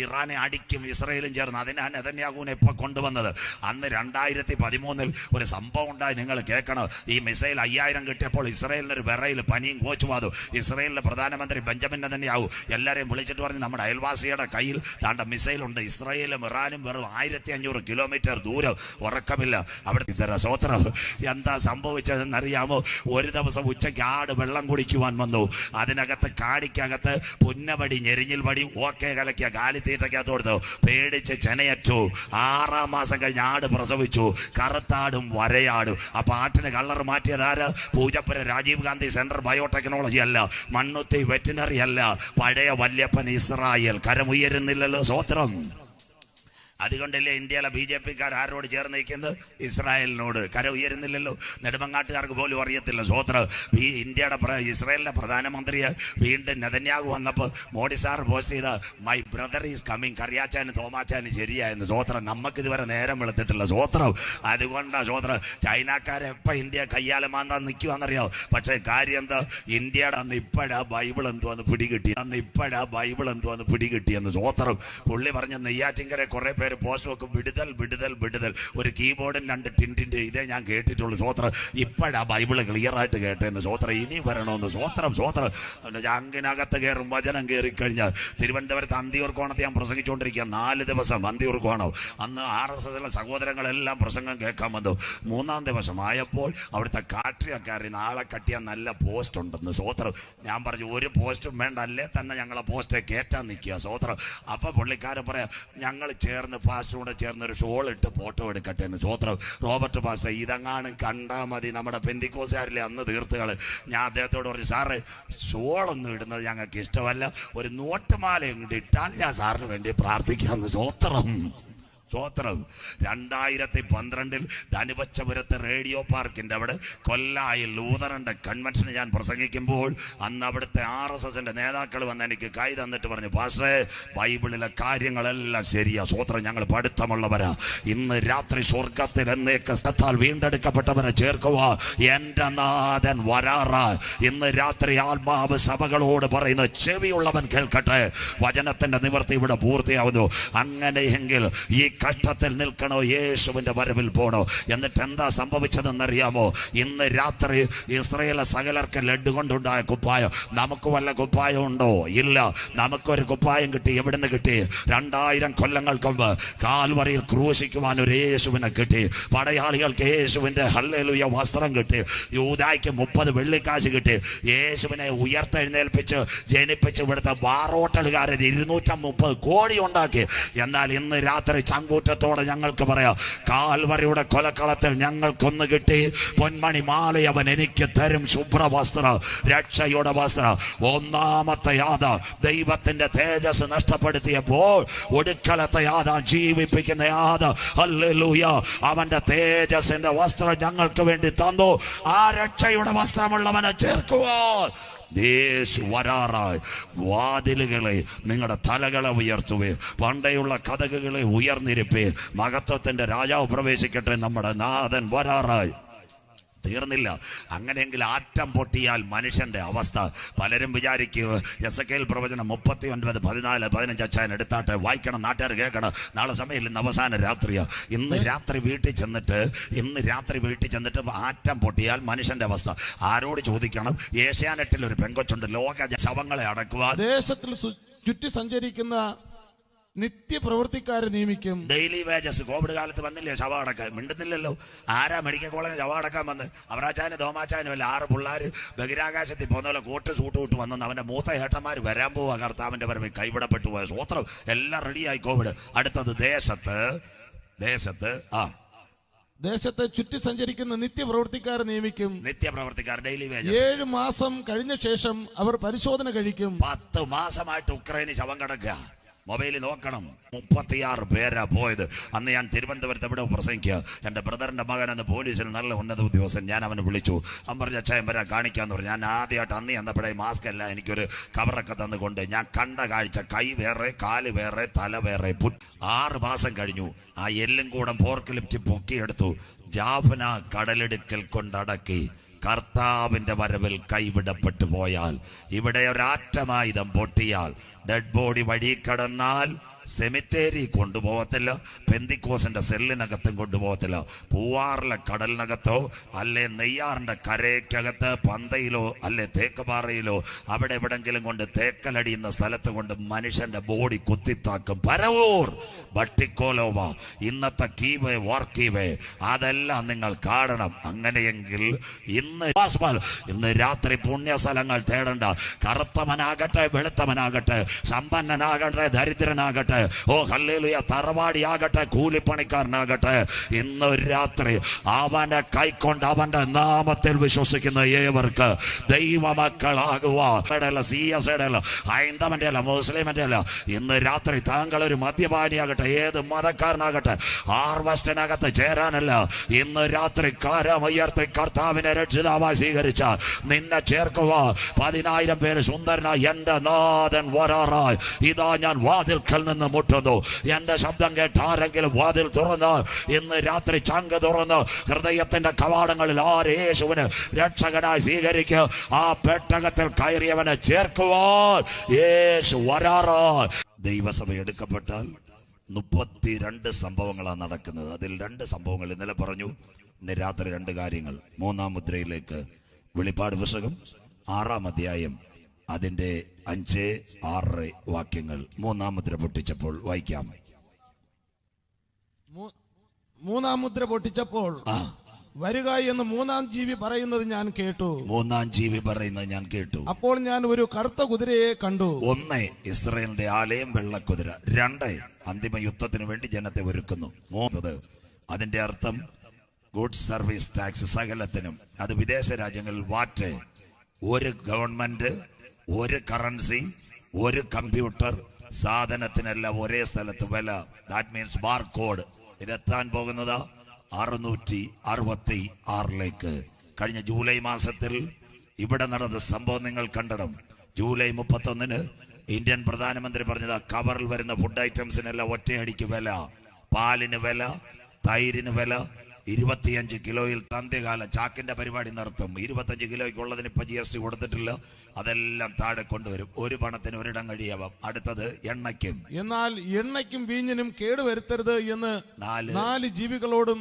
ഇറാനെ അടിക്കും, ഇസ്രായേലും ചേർന്ന്. അതിനാണ് നെതന്യാഹുവിനെ ഇപ്പൊ കൊണ്ടുവന്നത്. അന്ന് 2013 ഒരു സംഭവം ഉണ്ടായി, നിങ്ങൾ കേൾക്കണം. ഈ മിസൈൽ 5000 കിട്ടിയപ്പോൾ ഇസ്രായേലിന് ഒരു വിറയിൽ പനിയും കോച്ചുവാതും. ഇസ്രായേലിലെ പ്രധാനമന്ത്രി ബെഞ്ചമിൻ നെതന്യാഹു എല്ലാവരെയും വിളിച്ചിട്ട് പറഞ്ഞു, നമ്മുടെ അയൽവാസിയുടെ കയ്യിൽ താണ്ട മിസൈലുണ്ട്. ഇസ്രായേലും ഇറാനും വെറും 1500 കിലോമീറ്റർ ദൂരം, ഉറക്കമില്ല. അവിടെ ഇതര സ്വോത്രം. എന്താ സംഭവിച്ചതെന്നറിയാമോ? ഒരു ദിവസം ഉച്ചയ്ക്ക് ആട് വെള്ളം കുടിക്കുവാൻ വന്നു. അതിനകത്ത് കാടിക്കകത്ത് പുന്നപടി ഞെരിഞ്ഞിൽ പടി ഓക്കെ കലക്കിയ കാലിത്തീറ്റക്കകത്ത് കൊടുത്തു. പേടിച്ച് ചെനയറ്റു. 6ആം മാസം കഴിഞ്ഞ് ആട് പ്രസവിച്ചു. കറുത്താടും വരയാടും. അപ്പൊ ആട്ടിന് കളർ മാറ്റിയത് ആര്? പൂജപ്പുര രാജീവ് ഗാന്ധി സെന്റർ ബയോടെക്നോളജി അല്ല, മണ്ണുത്തി വെറ്റിനറി അല്ല, പഴയ വല്യപ്പൻ ഇസ്രായേൽ. കരമുയരുന്നില്ലല്ലോ സ്വോത്രം. അതുകൊണ്ടല്ലേ ഇന്ത്യയിലെ BJP-ക്കാർ ആരോട് ചേർന്ന് നിൽക്കുന്നത്? ഇസ്രായേലിനോട്. കര ഉയരുന്നില്ലല്ലോ. നെടുമങ്ങാട്ടുകാർക്ക് പോലും അറിയത്തില്ല സ്വോത്രം. ഈ ഇന്ത്യയുടെ ഇസ്രായേലിന്റെ പ്രധാനമന്ത്രിയെ വീണ്ടും നെതന്യാഹു വന്നപ്പോൾ മോഡി സാർ പോസ്റ്റ് ചെയ്ത മൈ ബ്രദർ ഈസ് കമ്മിങ്, കറിയാച്ചാനും തോമാച്ചാനും ശരിയായിരുന്നു സ്വോത്രം. നമുക്ക് ഇതുവരെ നേരം വെളുത്തിട്ടില്ല സ്വോത്രം. അതുകൊണ്ടാണ് സ്വോത്രം. ചൈനക്കാരെ എപ്പോൾ ഇന്ത്യ കയ്യാലമാന്താൻ നിൽക്കുവാന്നറിയാം. പക്ഷേ കാര്യം എന്താ? ഇന്ത്യയുടെ അന്ന് ഇപ്പോഴാ ബൈബിൾ എന്തുവന്ന് പിടികിട്ടിയെന്ന് സ്വോത്രം. പുള്ളി പറഞ്ഞ നെയ്യാറ്റിങ്കരെ കുറെ പേര് പോസ്റ്റ് വെക്കും, വിടുതൽ വിടുതൽ വിടുതൽ. ഒരു കീബോർഡും 2 ടിൻറ്റിൻ്റെ ഇതേ ഞാൻ കേട്ടിട്ടുള്ളൂ സ്വോത്രം. ഇപ്പോഴാ ബൈബിള് ക്ലിയർ ആയിട്ട് കേട്ടേന്ന് സ്വോത്രം. ഇനി വരണമെന്ന് സ്വോത്രം. ചങ്കിനകത്ത് കയറും വചനം കയറിക്കഴിഞ്ഞാൽ. തിരുവനന്തപുരത്ത് അന്തിയൂർക്കോണത്ത് ഞാൻ പ്രസംഗിച്ചുകൊണ്ടിരിക്കുക 4 ദിവസം. അന്തിയൂർക്കോണം അന്ന് RSS സഹോദരങ്ങളെല്ലാം പ്രസംഗം കേൾക്കാൻ വന്നു. 3ആം ദിവസം ആയപ്പോൾ അവിടുത്തെ കാട്രിയൊക്കെ നാളെ കട്ടിയാൽ നല്ല പോസ്റ്റ് ഉണ്ടെന്ന് സ്വോത്രം. ഞാൻ പറഞ്ഞു, ഒരു പോസ്റ്റും വേണ്ട, അല്ലേ തന്നെ ഞങ്ങളെ പോസ്റ്റ് കയറ്റാൻ നിൽക്കുക സ്വോത്രം. അപ്പോൾ പുള്ളിക്കാരൻ പറയാം, ഞങ്ങൾ ചേർന്ന് പാസ്റ്ററോട് ചേർന്ന് ഒരു ഷോൾ ഇട്ട് ഫോട്ടോ എടുക്കട്ടെ എന്ന് സ്വോത്രം. റോബർട്ട് പാസ്റ്റർ, ഇതെങ്ങാനും കണ്ടാൽ മതി, നമ്മുടെ പെന്തിക്കോസുകാരിലെ അന്ന് തീർത്തുകള്. ഞാൻ അദ്ദേഹത്തോട് പറഞ്ഞു, സാറ് ഷോളൊന്നും ഇടുന്നത് ഞങ്ങൾക്ക് ഇഷ്ടമല്ല, ഒരു നോട്ടുമാല ഇങ്ങോട്ട് ഇട്ടാൽ ഞാൻ സാറിന് വേണ്ടി പ്രാർത്ഥിക്കാമെന്ന് സ്വോത്രം. 2012 ധനുവച്ചപുരത്ത് റേഡിയോ പാർക്കിന്റെ അവിടെ കൊല്ലായിൽ ലൂതറിന്റെ കൺവെൻഷന് ഞാൻ പ്രസംഗിക്കുമ്പോൾ അന്ന് അവിടുത്തെ RSSന്റെ നേതാക്കൾ വന്ന് എനിക്ക് കൈ തന്നിട്ട് പറഞ്ഞു, പാസ്റ്ററെ ബൈബിളിലെ കാര്യങ്ങളെല്ലാം ശരിയാ സ്വോത്രം, ഞങ്ങൾ പഠിത്തമുള്ളവരാ. ഇന്ന് രാത്രി സ്വർഗത്തിൽ എന്നേക്ക് സ്ഥത്താൽ വീണ്ടെടുക്കപ്പെട്ടവരെ ചേർക്കുക. എന്റെ നാഥൻ വരാറാ. ഇന്ന് രാത്രി ആത്മാവ് സഭകളോട് പറയുന്ന ചെവിയുള്ളവൻ കേൾക്കട്ടെ. വചനത്തിന്റെ നിവർത്തി ഇവിടെ പൂർത്തിയാവുന്നു. അങ്ങനെയെങ്കിൽ ഈ കഷ്ടത്തിൽ നിൽക്കണോ, യേശുവിന്റെ വരവിൽ പോണോ? എന്നിട്ട് എന്താ സംഭവിച്ചതെന്നറിയാമോ? ഇന്ന് രാത്രി ഇസ്രായേലിലെ സകലർക്ക് ലഡ് കൊണ്ടുണ്ടായ കുപ്പായം. നമുക്ക് വല്ല കുപ്പായം ഉണ്ടോ? ഇല്ല. നമുക്കൊരു കുപ്പായം കിട്ടി. എവിടുന്ന് കിട്ടി? 2000 കൊല്ലങ്ങൾക്ക് മുമ്പ് കാൽവറിയിൽ ക്രൂശിക്കുവാൻ ഒരു യേശുവിനെ കിട്ടി. പടയാളികൾക്ക് യേശുവിന്റെ ഹല്ലേലൂയ വസ്ത്രം കിട്ടി. യൂദായ്ക്ക് 30 വെള്ളിക്കാശ് കിട്ടി. യേശുവിനെ ഉയർത്തെഴുന്നേൽപ്പിച്ച് ജനിപ്പിച്ച് ഇവിടുത്തെ ബാറോട്ടലുകാരൻ 230 കോടി ഉണ്ടാക്കി. എന്നാൽ ഇന്ന് രാത്രി ചങ്കൂറ്റത്തോടെ ഞങ്ങൾക്ക് പറയാം, കാൽവരിയുടെ കൊലക്കളത്തിൽ ഞങ്ങൾക്കൊന്ന് കിട്ടി. പൊന്മണി മാല അവൻ എനിക്ക് തരും, ശുഭ്രവസ്ത്രം, രക്ഷയുടെ വസ്ത്രം. ഒന്നാമത്തെ യാത ദൈവത്തിന്റെ തേജസ് നഷ്ടപ്പെടുത്തിയപ്പോൾ ഒടുക്കലത്തെ യാത ജീവിപ്പിക്കുന്ന യാത, ഹല്ലേലൂയ, അവന്റെ തേജസിന്റെ വസ്ത്രം ഞങ്ങൾക്ക് വേണ്ടി തന്നു. ആ രക്ഷയുടെ വസ്ത്രമുള്ളവനെ ചേർക്കുവാൻ യേശു വരാറായി. വാതിലുകളെ നിങ്ങളുടെ തലകളെ ഉയർത്തുവേ, പണ്ടേയുള്ള കഥകളെ ഉയർന്നിരിപ്പേ. മഹത്വത്തിന്റെ രാജാവ് പ്രവേശിക്കട്ടെ. നമ്മുടെ നാഥൻ വരാറായി. തീർന്നില്ല. അങ്ങനെയെങ്കിൽ ആറ്റം പൊട്ടിയാൽ മനുഷ്യന്റെ അവസ്ഥ. പലരും വിചാരിക്കുക എസെക്കേൽ പ്രവചനം 39, 14, 15 അച്ചായൻ എടുത്താട്ടെ വായിക്കണം, നാട്ടുകാർ കേൾക്കണം. നാളെ സമയം ഇന്ന് അവസാന രാത്രിയാ. ഇന്ന് രാത്രി വീട്ടിൽ ചെന്നിട്ട് ആറ്റം പൊട്ടിയാൽ മനുഷ്യന്റെ അവസ്ഥ. ആരോട് ചോദിക്കണം? ഏഷ്യാനെറ്റിൽ ഒരു പെങ്കൊച്ചുണ്ട്, ലോക ശവങ്ങളെ അടക്കുവാൻ ദേശത്തിൽ ചുറ്റി സഞ്ചരിക്കുന്ന നിത്യപ്രവൃത്തിക്കാരെ നിയമിക്കും. Daily wages. കോവിഡ് കാലത്ത് വന്നില്ലേ ശവം അടക്കാൻ? മിണ്ടുന്നില്ലല്ലോ. ആരാ മെഡിക്കൽ കോളേജ് ശവം അടക്കാൻ വന്ന്? അവറാച്ചാനും തോമാച്ചാനും അല്ല 6 പിള്ളേർ ബഹിരാകാശത്തിൽ പോകുന്ന പോലെ കോട്ട് സൂട്ട് വിട്ട് വന്നു. അവന്റെ മൂത്ത ഏട്ടന്മാർ വരാൻ പോവാ. കർത്താവിന്റെ വരവ് കൈവിടപ്പെട്ടു പോയ സ്വോത്രം. എല്ലാം റെഡിയായി കോവിഡ്. അടുത്തത് ദേശത്തെ ചുറ്റി സഞ്ചരിക്കുന്ന നിത്യപ്രവൃത്തിക്കാരെ നിയമിക്കും. നിത്യപ്രവർത്തിക്കാർ ഡെയിലി വേജസ്. 7 മാസം കഴിഞ്ഞ ശേഷം അവർ പരിശോധന കഴിക്കും. 10 മാസമായിട്ട് ഉക്രൈന് ശവം കിടക്കുക. മൊബൈലിൽ നോക്കണം. 36 പേരാ പോയത്. അന്ന് ഞാൻ തിരുവനന്തപുരത്ത് എവിടെ പ്രസംഗിക്കുക. എൻ്റെ ബ്രദറിൻ്റെ മകൻ അന്ന് പോലീസിൽ നല്ല ഉന്നത ഉദ്യോഗസ്ഥൻ. ഞാൻ അവനെ വിളിച്ചു. അവൻ പറഞ്ഞ അച്ചായൻ വരാൻ കാണിക്കാന്ന് പറഞ്ഞു. ഞാൻ ആദ്യമായിട്ട് അന്ന് ചെന്നപ്പോഴേ മാസ്ക് അല്ല എനിക്കൊരു കവറൊക്കെ തന്നുകൊണ്ട് ഞാൻ കണ്ട കാഴ്ച കൈ വേറെ, കാല് വേറെ, തല വേറെ. 6 മാസം കഴിഞ്ഞു. ആ എല്ലും കൂടെ പോർക്കിലിപ്റ്റ് പൊക്കിയെടുത്തു. ജാഫ്ന കടലെടുക്കൽ കൊണ്ടടക്കി. കർത്താവിൻ്റെ വരവിൽ കൈവിടപ്പെട്ടു പോയാൽ, ഇവിടെ ഒരാറ്റമായുധം പൊട്ടിയാൽ, ഡെഡ് ബോഡി വഴി കടന്നാൽ സെമിത്തേരി കൊണ്ടുപോകത്തില്ല, പെന്തിക്കോസിന്റെ സെല്ലിനകത്തും കൊണ്ടുപോകത്തില്ല. പൂവാറിലെ കടലിനകത്തോ അല്ലെ നെയ്യാറിന്റെ കരയ്ക്കകത്ത് പന്തയിലോ അല്ലെ തേക്കുപാറയിലോ അവിടെ എവിടെങ്കിലും കൊണ്ട് തേക്കലടിയുന്ന സ്ഥലത്ത് കൊണ്ട് മനുഷ്യന്റെ ബോഡി കുത്തിത്താക്കും. പരവൂർ, ബട്ടിക്കോലോവ, ഇന്നത്തെ കീവേ, വാർക്കീവേ, അതെല്ലാം നിങ്ങൾ കാണണം. അങ്ങനെയെങ്കിൽ ഇന്ന് രാത്രി പുണ്യസ്ഥലങ്ങൾ തേടണ്ട. കറുത്തവനാകട്ടെ, വെളുത്തവനാകട്ടെ, സമ്പന്നനാകട്ടെ, ദരിദ്രനാകട്ടെ, ഓ ഹല്ലേലൂയ, തറവാടിയാകട്ടെ, കൂലിപ്പണിക്കാരനാകട്ടെ, ഇന്ന് രാത്രി അവനെ കൈക്കൊണ്ട് അവന്റെ നാമത്തിൽ വിശ്വസിക്കുന്ന ഏവർക്ക് ദൈവമക്കളാകുവാൻ ഹൈന്ദവന്റെ അല്ല, മുസ്ലിമിന്റെ അല്ല, ഇന്ന് രാത്രി താങ്കൾ ഒരു മദ്യപാനിയാകട്ടെ, ഏത് മതക്കാരനാകട്ടെ, ഹാർവസ്റ്റിനകത്ത് ചേരാനല്ല, ഇന്ന് രാത്രി കരമുയർത്തി കർത്താവിനെ രക്ഷിതാവായി സ്വീകരിച്ച നിന്നെ ചേർക്കുക. 10,000 പേര് സുന്ദരനായി എന്റെ നാഥൻ വരാറായി. ഇതാ ഞാൻ വാതിൽക്കൽ നിന്ന് മുട്ടുന്നു. എന്റെ ശബ്ദം കേട്ട് ആരെങ്കിലും വാതിൽ തുറന്ന് ഇന്ന് രാത്രി ചങ്ക് തുറന്ന് ഹൃദയത്തിന്റെ കവാടങ്ങളിൽ യേശുവിന് രക്ഷകനായി സ്വീകരിക്കുക. ആ പെട്ടകത്തിൽ കയറിയവനെ ചേർക്കുവാൻ യേശു വരാറായി. ദൈവസഭ എടുക്കപ്പെട്ടാൽ 32 സംഭവങ്ങളാണ് നടക്കുന്നത്. അതിൽ 2 സംഭവങ്ങൾ ഇന്നലെ പറഞ്ഞു. ഇന്ന് രാത്രി 2 കാര്യങ്ങൾ. 3-ാം മുദ്രയിലേക്ക് വെളിപ്പാട് പുസ്തകം 6-ാം അധ്യായം അതിന്റെ 5-6 വാക്യങ്ങൾ. 3-ാം മുദ്ര പൊട്ടിച്ചപ്പോൾ വായിക്കാം. 3-ാം മുദ്ര പൊട്ടിച്ചപ്പോൾ വരിക എന്ന് 3-ാം ജീവി പറയുന്നത് ഞാൻ കേട്ടു. 3-ാം ജീവി പറയുന്നത് ഞാൻ കേട്ടു. അപ്പോൾ ഞാൻ ഒരു കറുത്ത കുതിരയെ കണ്ടു. 1 ഇസ്രായേലിന്റെ ആലയം വെള്ളക്കുതിര. 2 അന്തിമ യുദ്ധത്തിന് വേണ്ടി ജനത്തെ ഒരുക്കുന്നു. 3 അതിന്റെ അർത്ഥം ഗുഡ്സ് സർവീസ് ടാക്സ് സകലത്തിനും. അത് വിദേശ രാജ്യങ്ങളിൽ വാറ്റ്, ഒരു ഗവൺമെന്റ്, ഒരു കറൻസി, ഒരു കമ്പ്യൂട്ടർ, സാധനത്തിനെല്ലാം ഒരേ സ്ഥലത്ത് വില. That means bar code. ഇതെത്താൻ പോകുന്നത് 666 കഴിഞ്ഞ ജൂലൈ മാസത്തിൽ ഇവിടെ നടന്ന സംഭവം നിങ്ങൾ കണ്ടണം. ജൂലൈ 31 ഇന്ത്യൻ പ്രധാനമന്ത്രി പറഞ്ഞത് കവറിൽ വരുന്ന ഫുഡ് ഐറ്റംസിനെല്ലാം ഒറ്റയടിക്ക് വില. പാലിന് വില, തൈരിന് വില. 25 കിലോയിൽ തന്ത്യകാല ചാക്കിന്റെ പരിപാടി നിർത്തും. 25 കിലോയ്ക്കുള്ളതിന് ഇപ്പൊ GST കൊടുത്തിട്ടില്ല. അതെല്ലാം താഴെ കൊണ്ടുവരും. 1 പണത്തിന് ഒരിടം കഴിയാവാം. അടുത്തത് എണ്ണയ്ക്കും. എന്നാൽ എണ്ണയ്ക്കും വീഞ്ഞിനും കേടുവരുത്തരുത് എന്ന് 4 ജീവികളോടും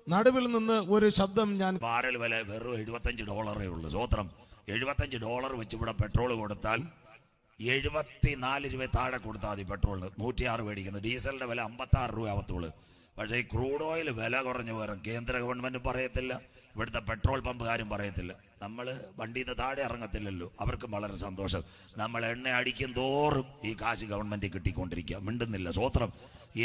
നടുവിൽ നിന്ന് ഒരു ശബ്ദം ഞാൻ. ബാരൽ വില വെറും $75 ഉള്ളൂ. സ്വോത്രം. $75 വെച്ച് ഇവിടെ പെട്രോൾ കൊടുത്താൽ 74 രൂപ താഴെ കൊടുത്താൽ മതി. പെട്രോളിന് 106 മേടിക്കുന്നത്. ഡീസലിന്റെ വില 56 രൂപ ആവത്തുള്ളൂ. പക്ഷേ ഈ ക്രൂഡ് ഓയിൽ വില കുറഞ്ഞു വരും. കേന്ദ്ര ഗവൺമെന്റ് പറയത്തില്ല, ഇവിടുത്തെ പെട്രോൾ പമ്പുകാരും പറയത്തില്ല. നമ്മൾ വണ്ടിയിൽ നിന്ന് താഴെ ഇറങ്ങത്തില്ലല്ലോ. അവർക്കും വളരെ സന്തോഷം. നമ്മൾ എണ്ണ അടിക്കും തോറും ഈ കാശ് ഗവൺമെന്റ് കിട്ടിക്കൊണ്ടിരിക്കുക. മിണ്ടുന്നില്ല. സ്വോത്രം.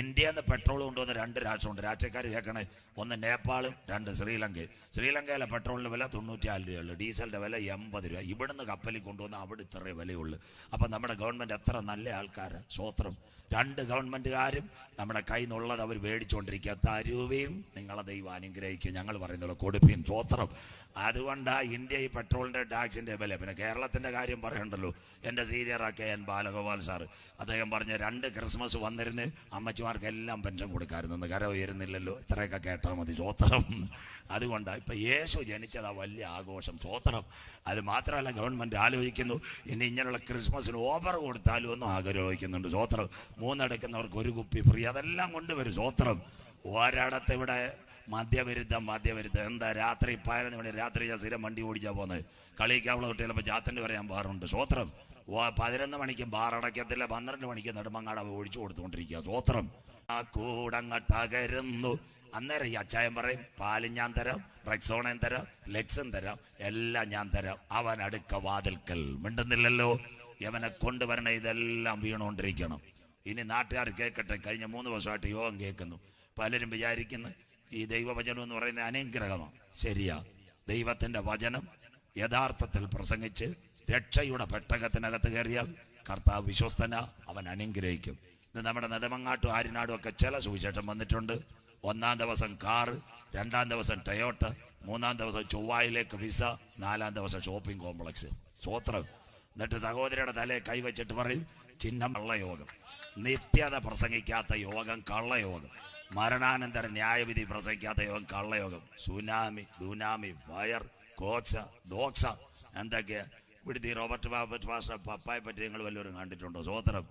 ഇന്ത്യയിൽ നിന്ന് പെട്രോൾ കൊണ്ടുവന്ന 2 രാഷ്ട്രമുണ്ട്. രാഷ്ട്രീയക്കാർ കേൾക്കണേ. 1 നേപ്പാളും, 2 ശ്രീലങ്കയും. ശ്രീലങ്കയിലെ പെട്രോളിന് വില 94 രൂപയുള്ളൂ. ഡീസലിന്റെ വില 80 രൂപ. ഇവിടുന്ന് കപ്പലിൽ കൊണ്ടുവന്ന അവിടെ ഇത്രേ വിലയുള്ളൂ. അപ്പം നമ്മുടെ ഗവൺമെന്റ് എത്ര നല്ല ആൾക്കാർ. സ്വോത്രം. 2 ഗവൺമെന്റുകാരും നമ്മുടെ കയ്യിൽ നിന്നുള്ളത് അവർ മേടിച്ചുകൊണ്ടിരിക്കുക. തരുവയും നിങ്ങളെ ദൈവം അനുഗ്രഹിക്കുക. ഞങ്ങൾ പറയുന്നത് കൊടുപ്പീൻ. സ്വോത്രം. അതുകൊണ്ടാണ് ഇന്ത്യ ഈ പെട്രോളിന്റെ ടാക്സിന്റെ വില. പിന്നെ കേരളത്തിന്റെ കാര്യം പറയണ്ടല്ലോ. എൻ്റെ സീനിയർ KN ബാലഗോപാൽ സാറ് അദ്ദേഹം പറഞ്ഞ 2 ക്രിസ്മസ് വന്നിരുന്ന് അമ്മ അമ്മച്ചിമാർക്ക് എല്ലാം പെൻഷൻ കൊടുക്കാമായിരുന്നു. കര ഉയരുന്നില്ലല്ലോ, ഇത്രയൊക്കെ കേട്ടാൽ മതി. സ്വോത്രം. അതുകൊണ്ട് ഇപ്പം യേശു ജനിച്ചതാ വലിയ ആഘോഷം. സ്വോത്രം. അത് മാത്രമല്ല, ഗവൺമെൻറ് ആലോചിക്കുന്നു ഇനി ഇങ്ങനെയുള്ള ക്രിസ്മസിന് ഓഫർ കൊടുത്താലും ഒന്നും ആഗ്രഹിക്കുന്നുണ്ട്. സ്വോത്രം. മൂന്നെടുക്കുന്നവർക്ക് ഒരു കുപ്പി ഫ്രീ, അതെല്ലാം കൊണ്ടുവരും. സ്വോത്രം. ഒരിടത്ത് ഇവിടെ മദ്യവിരുദ്ധം എന്താ രാത്രി 11 മണി രാത്രി ഞാൻ സ്ഥിരം വണ്ടി ഓടിച്ചാൽ പോകുന്നത്. കളിക്കാവുള്ള കുട്ടികളപ്പോൾ ജാത്തൻ്റെ പറയാൻ പാറുണ്ട്. സ്വോത്രം. 11 മണിക്ക് ബാറടക്കത്തില്ല, 12 മണിക്ക് നെടുമങ്ങാട് ഒഴിച്ചു കൊടുത്തുകൊണ്ടിരിക്കുക. സ്വോത്രം. ആ കൂടങ്ങൾ തകരുന്നു. അന്നേരം ഈ അച്ചായൻ പറയും, പാലും ഞാൻ തരാം, റെക്സോണയും തരാം, ലെക്സും തരാം, എല്ലാം ഞാൻ തരാം. അവൻ അടുക്ക വാതിൽക്കൽ. മിണ്ടുന്നില്ലല്ലോ. യവനെ കൊണ്ടുവരണ ഇതെല്ലാം വീണുകൊണ്ടിരിക്കണം. ഇനി നാട്ടുകാർ കേൾക്കട്ടെ. കഴിഞ്ഞ 3 വർഷമായിട്ട് യോഗം കേൾക്കുന്നു. പലരും വിചാരിക്കുന്നു ഈ ദൈവവചനം എന്ന് പറയുന്നത് അനുഗ്രഹമാണ്. ശരിയാ. ദൈവത്തിൻ്റെ വചനം യഥാർത്ഥത്തിൽ പ്രസംഗിച്ച് രക്ഷയുടെ പെട്ടകത്തിനകത്ത് കയറിയാൽ കർത്താവ് വിശ്വസ്തന, അവൻ അനുഗ്രഹിക്കും. ഇന്ന് നമ്മുടെ നെടുമങ്ങാട്ടും ആര്യനാടും ഒക്കെ ചില സുവിശേഷം വന്നിട്ടുണ്ട്. 1-ാം ദിവസം കാറ്, 2-ാം ദിവസം ടൊയോട്ട, 3-ാം ദിവസം ചൊവ്വായിലേക്ക് വിസ, 4-ാം ദിവസം ഷോപ്പിംഗ് കോംപ്ലക്സ്. സ്വോത്രം. എന്നിട്ട് സഹോദരിയുടെ തലയെ കൈവച്ചിട്ട് പറയും, ചിഹ്നം കള്ളയോഗം, നിത്യത പ്രസംഗിക്കാത്ത യോഗം കള്ളയോഗം, മരണാനന്തര ന്യായവിധി പ്രസംഗിക്കാത്ത യോഗം കള്ളയോഗം, സുനാമി, ദുനാമി, ഫയർ, കോക്സ, ദോക്സ, എന്തൊക്കെയാ. ഇവിടുത്തെ റോബർട്ട് പാസ്റ്റർ പപ്പായെ പറ്റി നിങ്ങൾ വല്ലവരും കണ്ടിട്ടുണ്ടോ? സ്വോത്രം.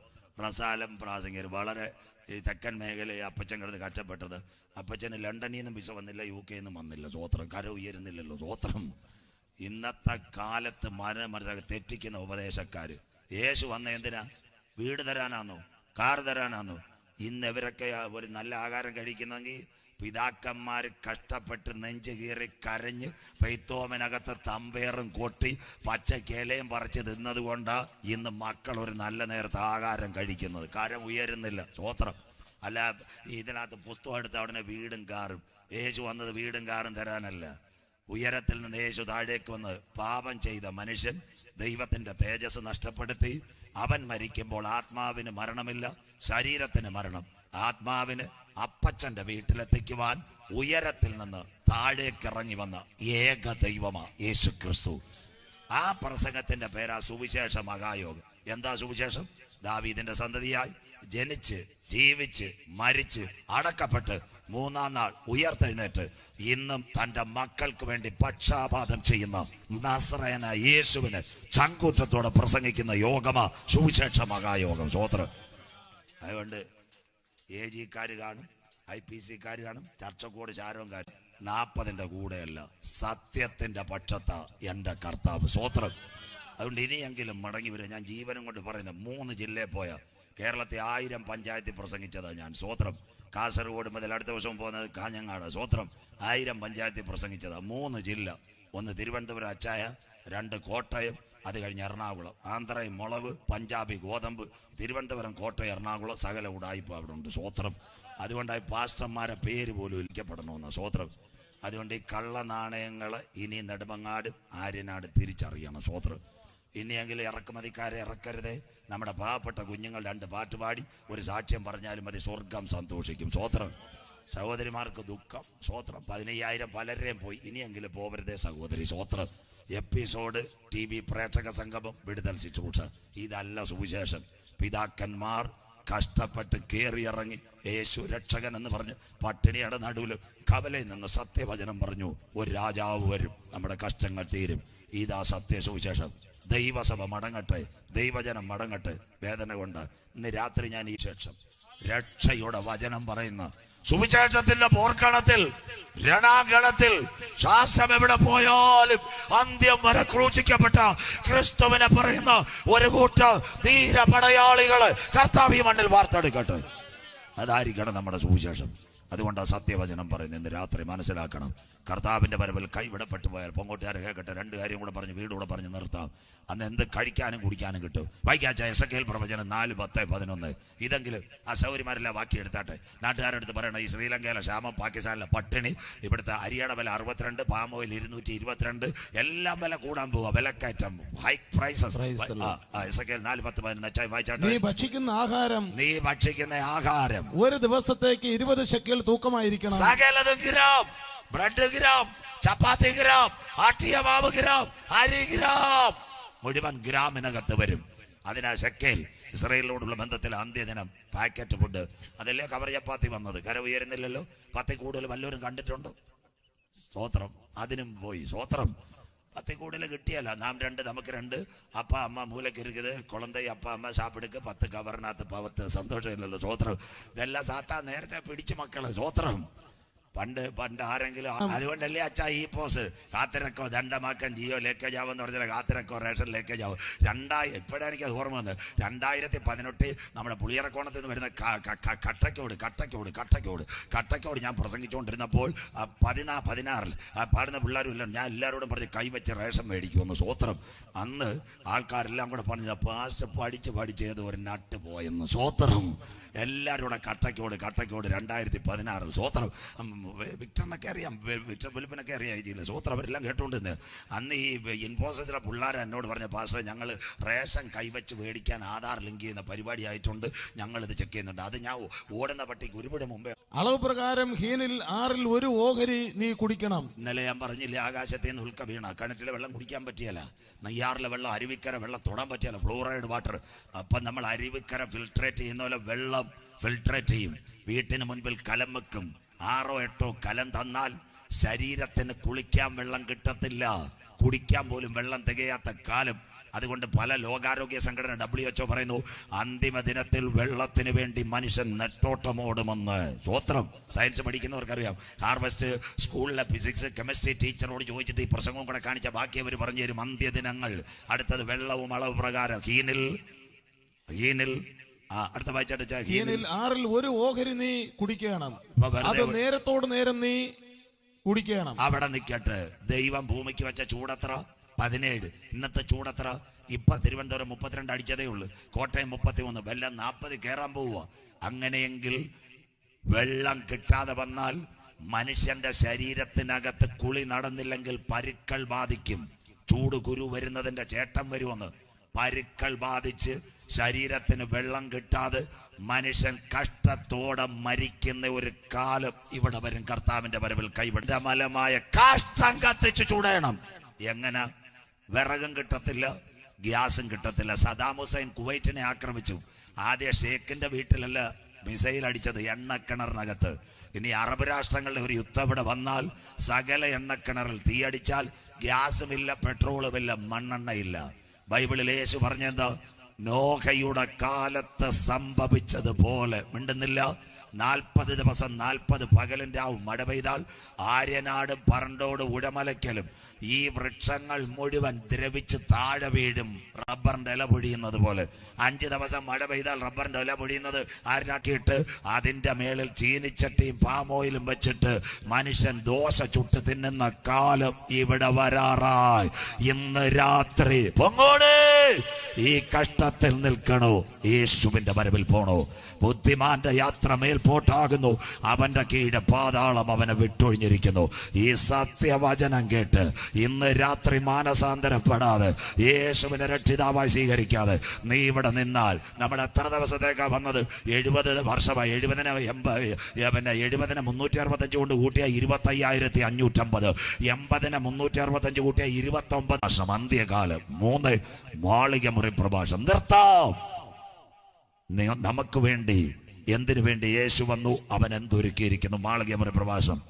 റസാലം പ്രാസംഗികർ വളരെ ഈ തെക്കൻ മേഖലയെ അപ്പച്ചൻ കിടന്ന് കഷ്ടപ്പെട്ടത്. അപ്പച്ചന് ലണ്ടനിൽ നിന്നും വിസ വന്നില്ല, UK നിന്നും വന്നില്ല. സ്വോത്രം. കര ഉയരുന്നില്ലല്ലോ. സ്വോത്രം. ഇന്നത്തെ കാലത്ത് മനസ്സിലാക്കി തെറ്റിക്കുന്ന ഉപദേശക്കാർ. യേശു വന്ന എന്തിനാ? വീട് തരാനാന്നോ? കാർ തരാനാന്നോ? ഇന്ന് ഇവരൊക്കെ ഒരു നല്ല ആഹാരം കഴിക്കുന്നെങ്കിൽ പിതാക്കന്മാർ കഷ്ടപ്പെട്ട് നെഞ്ച് കീറി കരഞ്ഞ് പെയ്ത്തോമിനകത്ത് തമ്പേറും കൊട്ടി പച്ചക്കേലയും പറിച്ച് തിന്നത് കൊണ്ടാണ് ഇന്ന് മക്കൾ ഒരു നല്ല നേരത്തെ ആഹാരം കഴിക്കുന്നത്. കരം ഉയരുന്നില്ല. സ്വോത്രം. അല്ല, ഇതിനകത്ത് പുസ്തകം എടുത്ത് അവിടെ വീടും കാറും. യേശു വന്നത് വീടും കാറും തരാനല്ല. ഉയരത്തിൽ നിന്ന് യേശു താഴേക്ക് വന്ന് പാപം ചെയ്ത മനുഷ്യൻ ദൈവത്തിൻ്റെ തേജസ് നഷ്ടപ്പെടുത്തി. അവൻ മരിക്കുമ്പോൾ ആത്മാവിന് മരണമില്ല, ശരീരത്തിന് മരണം. ആത്മാവിന് അപ്പച്ചന്റെ വീട്ടിലെത്തിക്കുവാൻ ഉയരത്തിൽ നിന്ന് താഴേക്ക് ഇറങ്ങി വന്ന ഏക ദൈവമാ യേശു ക്രിസ്തു. ആ പ്രസംഗത്തിന്റെ പേരാ സുവിശേഷ മഹായോഗം. എന്താ സുവിശേഷം? ദാവീദിന്റെ സന്തതിയായി ജനിച്ച് ജീവിച്ച് മരിച്ച് അടക്കപ്പെട്ട് 3-ാം നാൾ ഉയർത്തെഴുന്നേറ്റ് ഇന്നും തൻ്റെ മക്കൾക്ക് വേണ്ടി പക്ഷാപാതം ചെയ്യുന്ന നസ്രയന യേശുവിന് ചങ്കൂറ്റത്തോടെ പ്രസംഗിക്കുന്ന യോഗമാ സുവിശേഷ മഹായോഗം. സ്വോത്രം. അതുകൊണ്ട് AG-ക്കാർ കാണും, IPC-ക്കാർ കാണും, ചർച്ചക്കോട് ചാരവൻകാർ. 40ന്റെ കൂടെയല്ല, സത്യത്തിന്റെ പക്ഷത്താ എൻ്റെ കർത്താവ്. സ്വോത്രം. അതുകൊണ്ട് ഇനിയെങ്കിലും മടങ്ങി വരും. ഞാൻ ജീവനും കൊണ്ട് പറയുന്നത് 3 ജില്ലയിൽ പോയ കേരളത്തെ 1000 പഞ്ചായത്തിൽ പ്രസംഗിച്ചതാണ് ഞാൻ. സ്വോത്രം. കാസർഗോഡ് മുതൽ അടുത്ത ദിവസം പോകുന്നത് കാഞ്ഞങ്ങാട്. സ്വോത്രം. 1000 പഞ്ചായത്തിൽ പ്രസംഗിച്ചതാണ്. 3 ജില്ല. 1 തിരുവനന്തപുരം അച്ചായ, 2 കോട്ടയം, അത് കഴിഞ്ഞ് എറണാകുളം. ആന്ധ്രയും മുളവ്, പഞ്ചാബി ഗോതമ്പ്, തിരുവനന്തപുരം, കോട്ടയം, എറണാകുളം സകല ഉടായ്പ അവിടെ ഉണ്ട്. സ്വോത്രം. അതുകൊണ്ടായി പാസ്റ്റർമാരെ പേര് പോലും വിളിക്കപ്പെടണമെന്ന്. സ്വോത്രം. അതുകൊണ്ട് ഈ കള്ള നാണയങ്ങൾ ഇനി നെടുമങ്ങാട് ആര്യനാട് തിരിച്ചറിയണം. സ്വോത്രം. ഇനിയെങ്കിലും ഇറക്കുമതിക്കാരെ ഇറക്കരുതേ. നമ്മുടെ പാവപ്പെട്ട കുഞ്ഞുങ്ങൾ 2 പാട്ട് പാടി ഒരു സാക്ഷ്യം പറഞ്ഞാലും മതി, സ്വർഗം സന്തോഷിക്കും. സ്വോത്രം. സഹോദരിമാർക്ക് ദുഃഖം. സ്വോത്രം. 15,000 പലരെയും പോയി. ഇനിയെങ്കിലും പോവരുതേ സഹോദരി. സ്വോത്രം. എപ്പിസോഡ് TV പ്രേക്ഷക സംഗമം, വിടുതൽ ശുശ്രൂഷ. ഇതല്ല സുവിശേഷം. പിതാക്കന്മാർ കഷ്ടപ്പെട്ട് കയറിയിറങ്ങി യേശു രക്ഷകൻ എന്ന് പറഞ്ഞ് പട്ടിണിയുടെ നടുവിൽ കവലയിൽ നിന്ന് സത്യവചനം പറഞ്ഞു. ഒരു രാജാവ് വരും, നമ്മുടെ കഷ്ടങ്ങൾ തീരും. ഇതാ സത്യ സുവിശേഷം. ദൈവസഭ മടങ്ങട്ടെ, ദൈവജനം മടങ്ങട്ടെ. വേദന കൊണ്ട് ഇന്ന് രാത്രി ഞാൻ ഈ ശേഷം രക്ഷയുടെ വചനം പറയുന്ന സുവിശേഷത്തിന്റെ പോർക്കളത്തിൽ, രണാങ്കണത്തിൽ, ശ്വാസം എവിടെ പോയാലും അന്ത്യം വരെ ക്രൂശിക്കപ്പെട്ട ക്രിസ്തുവിനെ പറയുന്ന ഒരു കൂട്ട ധീര പടയാളികള് കർത്താവ് ഈ മണ്ണിൽ വാർത്തെടുക്കട്ടെ. അതായിരിക്കണം നമ്മുടെ സുവിശേഷം. അതുകൊണ്ടാണ് സത്യവചനം പറയുന്നത്. ഇന്ന് രാത്രി മനസ്സിലാക്കണം. കർത്താവിന്റെ വരവിൽ കൈവിടപ്പെട്ടു പോയാൽ പൊങ്ങോട്ടുകാരെ കേൾക്കട്ടെ. 2 കാര്യം കൂടെ പറഞ്ഞ് വീടുകൂടെ പറഞ്ഞ് നിർത്താം. അന്ന് എന്ത് കഴിക്കാനും കുടിക്കാനും കിട്ടും. വായിക്കാച്ച എസക്കേൽ പ്രവചനം 4:10-11. ഇതെങ്കിലും ആ സൗകര്യമാരെല്ലാം ബാക്കി എടുത്താട്ടെ. നാട്ടുകാരെടുത്ത് പറയണം, ഈ ശ്രീലങ്കയിലെ ക്ഷാമം, പാകിസ്ഥാനിലെ പട്ടിണി, ഇവിടുത്തെ അരിയുടെ വില 62, പാം ഓയിൽ 222, എല്ലാം വില കൂടാൻ പോവാ. വിലക്കയറ്റം, ഹൈ പ്രൈസസ്. എസക്കേൽ 4:10-11 വായിച്ചാട്ടെ. നീ ഭക്ഷിക്കുന്ന ആഹാരം ഒരു ദിവസത്തേക്ക് 20 ശെക്കൽ തൂക്കമായിരിക്കണം. സകലതും ഗ്രാം, ബ്രെഡ് ഗ്രാം, ചപ്പാത്തി ഗ്രാം, ആട്ടിയ മാവ് ഗ്രാം, അരി ഗ്രാം, മുഴുവൻ ഗ്രാമിനകത്ത് വരും. അതിനാ ശെക്കേൽ. ഇസ്രായേലിനോടുള്ള ബന്ധത്തിൽ അന്ത്യദിനം പാക്കറ്റ് ഫുഡ് അതല്ലേ കവർ ചപ്പാത്തി വന്നത്. കര ഉയരുന്നില്ലല്ലോ. 10 കൂടുതൽ വല്ലവരും കണ്ടിട്ടുണ്ടോ? സ്തോത്രം. അതിനും പോയി. സ്തോത്രം. 10 കൂടുതൽ കിട്ടിയല്ല. നാം 2 നമുക്ക് 2 അപ്പ അമ്മ മൂലക്ക് ഇരിക്കുന്നത് കുളന്തൈ അപ്പ അമ്മ സാപ്പിടുക്ക് 10 കവറിനകത്ത് 10 സന്തോഷമില്ലല്ലോ. സ്തോത്രം. ഇതെല്ലാം സാത്താ നേരത്തെ പിടിച്ചു മക്കള്. സ്തോത്രം. പണ്ട് ആരെങ്കിലും അതുകൊണ്ടല്ലേ അച്ഛാ ഈ പോസ് കാത്തിരക്കോ ദണ്ഡമാക്കാൻ ജിയോ ലേക്കേജാവെന്ന് പറഞ്ഞാൽ കാത്തിരക്കോ റേഷൻ ലേക്കേജാവും. ഇപ്പോഴാണ് എനിക്കത് ഓർമ്മ വന്നത്. 2018 നമ്മുടെ പുളിയറക്കോണത്തിൽ നിന്ന് വരുന്ന കട്ടക്കോട് ഞാൻ പ്രസംഗിച്ചുകൊണ്ടിരുന്നപ്പോൾ 16 പാടുന്ന പിള്ളേരും ഇല്ല. ഞാൻ എല്ലാവരോടും പറഞ്ഞ് കൈവച്ച് റേഷൻ മേടിക്കുമെന്ന്. സ്വോത്രം. അന്ന് ആൾക്കാരെല്ലാം കൂടെ പറഞ്ഞത് പാസ്റ്റ് പഠിച്ച് ഏത് ഒരു നട്ട് പോയെന്ന്. സ്വോത്രം. എല്ലാവരും കൂടെ കട്ടക്കോട് 2016 സ്വോത്രം. വിക്ടറിനൊക്കെ അറിയാം, വിക്ടർ ഫിലിപ്പിനൊക്കെ അറിയാം ഇതില്ല. സ്വോത്രം. അവരെല്ലാം കേട്ടുകൊണ്ടിരുന്നത്. അന്ന് ഈ ഇൻഫോസിസിലെ പിള്ളേർ എന്നോട് പറഞ്ഞ പാസ്റ്റർ ഞങ്ങൾ റേഷൻ കൈവച്ച് മേടിക്കാൻ ആധാർ ലിങ്ക് ചെയ്യുന്ന പരിപാടി ആയിട്ടുണ്ട്, ഞങ്ങളിത് ചെക്ക് ചെയ്യുന്നുണ്ട്. അത് ഞാൻ ഓടുന്ന പട്ടിക്ക് ഒരുപാട് മുമ്പേ അളവ് പ്രകാരം ഹീനിൽ 6 1 ഓഹരി നീ കുടിക്കണം. ഇന്നലെ ഞാൻ പറഞ്ഞില്ലേ, ആകാശത്തിൽ നിന്ന് ഉൽക്ക വീണ കിണറ്റിലെ വെള്ളം കുടിക്കാൻ പറ്റിയല്ല, നെയ്യാറിലെ വെള്ളം അരുവിക്കര വെള്ളം തൊടാൻ പറ്റിയല്ല, ഫ്ലൂറൈഡ് വാട്ടർ. അപ്പം നമ്മൾ അരുവിക്കര ഫിൽട്രേറ്റ് ചെയ്യുന്ന പോലെ വെള്ളം ഫിൽട്രേറ്റ് ചെയ്യും. വീട്ടിന് മുൻപിൽ കലം വെക്കും. 6 8 കലം തന്നാൽ ശരീരത്തിന് കുളിക്കാൻ വെള്ളം കിട്ടത്തില്ല, കുടിക്കാൻ പോലും വെള്ളം തികയാത്ത കാലം. അതുകൊണ്ട് പല ലോകാരോഗ്യ സംഘടന WHO പറയുന്നു അന്തിമ ദിനത്തിൽ വെള്ളത്തിന് വേണ്ടി മനുഷ്യൻ നെട്ടോട്ടമോടുമെന്ന്. സ്വോത്രം. സയൻസ് പഠിക്കുന്നവർക്കറിയാം. ഹാർവസ്റ്റ് സ്കൂളിലെ ഫിസിക്സ് കെമിസ്ട്രി ടീച്ചറോട് ചോദിച്ചിട്ട് ഈ പ്രസംഗം കൂടെ കാണിച്ച ബാക്കി അവർ പറഞ്ഞു തരും. അന്ത്യദിനങ്ങൾ. അടുത്തത് വെള്ളവും അളവ് പ്രകാരം ഹീനിൽ അടുത്ത വായിച്ചാട്ട് ഹീനിൽ 6 1 ഓഹരി നീ കുടിക്കണം. അത് നേരത്തോട് നേരം നീ കുടിക്കണം. അവിടെ നിൽക്കട്ടെ. ദൈവം ഭൂമിക്ക് വെച്ച ചൂടത്ര 17. ഇന്നത്തെ ചൂടത്ര? ഇപ്പൊ തിരുവനന്തപുരം 32 അടിച്ചതേ ഉള്ളൂ, കോട്ടയം 33, വെള്ളം 40 കയറാൻ പോവുക. അങ്ങനെയെങ്കിൽ വെള്ളം കിട്ടാതെ വന്നാൽ മനുഷ്യന്റെ ശരീരത്തിനകത്ത് കുളി നടന്നില്ലെങ്കിൽ പരുക്കൾ ബാധിക്കും. ചൂട് കുരു വരുന്നതിന്റെ ചേട്ടം വരുമെന്ന്. പരുക്കൾ ബാധിച്ച് ശരീരത്തിന് വെള്ളം കിട്ടാതെ മനുഷ്യൻ കഷ്ടത്തോടെ മരിക്കുന്ന ഒരു കാലം ഇവിടെ വരും. കർത്താവിന്റെ വരവിൽ കൈവിട മലമായ കാഷ്ടം കത്തിച്ച് ചൂടേണം. എങ്ങനെ? വിറകും കിട്ടത്തില്ല, ഗ്യാസും കിട്ടത്തില്ല. സദാം ഹുസൈൻ കുവൈറ്റിനെ ആക്രമിച്ചു. ആദ്യം ഷേഖിന്റെ വീട്ടിലല്ല മിസൈൽ അടിച്ചത്, എണ്ണക്കിണറിനകത്ത്. ഇനി അറബ് രാഷ്ട്രങ്ങളുടെ ഒരു യുദ്ധം ഇവിടെ വന്നാൽ സകല എണ്ണക്കിണറിൽ തീയടിച്ചാൽ ഗ്യാസുമില്ല, പെട്രോളുമില്ല, മണ്ണെണ്ണയില്ല. ബൈബിളിൽ യേശു പറഞ്ഞെന്താ? നോഹയുടെ കാലത്ത് സംഭവിച്ചതുപോലെ. മിണ്ടുന്നില്ല. 40 ദിവസം 40 പകലും രാവും മഴ പെയ്താൽ ആര്യനാടും പറണ്ടോട് ഉടമലയ്ക്കലും ഈ വൃക്ഷങ്ങൾ മുഴുവൻ ദ്രവിച്ച് താഴെ വീഴും, റബ്ബറിന്റെ ഇല പൊഴിയുന്നത് പോലെ. 5 ദിവസം മഴ പെയ്താൽ റബ്ബറിന്റെ ഇല പൊഴിയുന്നത് ആരനാക്കിയിട്ട് അതിന്റെ മേളിൽ ചീനിച്ചട്ടിയും പാമോയിലും വെച്ചിട്ട് മനുഷ്യൻ ദോശ ചുട്ട് തിന്നുന്ന കാലം ഇവിടെ വരാറായി. ഇന്ന് രാത്രി പൊങ്ങോട് ഈ കഷ്ടത്തിൽ നിൽക്കണോ? യേശുവിന്റെ വരവിൽ പോണോ? ബുദ്ധിമാന്റെ യാത്ര മേൽപോട്ടാകുന്നു, അവന്റെ കീഴ് പാതാളം അവനെ വിട്ടൊഴിഞ്ഞിരിക്കുന്നു. ഈ സത്യവചനം കേട്ട് ഇന്ന് രാത്രി മാനസാന്തരപ്പെടാതെ യേശുവിനെ രക്ഷിതാവായി സ്വീകരിക്കാതെ നീ ഇവിടെ നിന്നാൽ, നമ്മൾ എത്ര ദിവസത്തേക്കാ വന്നത്? 70 വർഷമായി. 70ന് 365 കൊണ്ട് കൂട്ടിയ 25,550. 80ന് 365 കൂട്ടിയ 29 വർഷം. അന്ത്യകാലം. 3 മാളിക മുറി പ്രഭാഷണം നിർത്താം. നമുക്ക് വേണ്ടി എന്തിനു വേണ്ടി യേശു വന്നു? അവൻ എന്തൊരുക്കിയിരിക്കുന്നു? മാളിക മുറി പ്രഭാഷണം.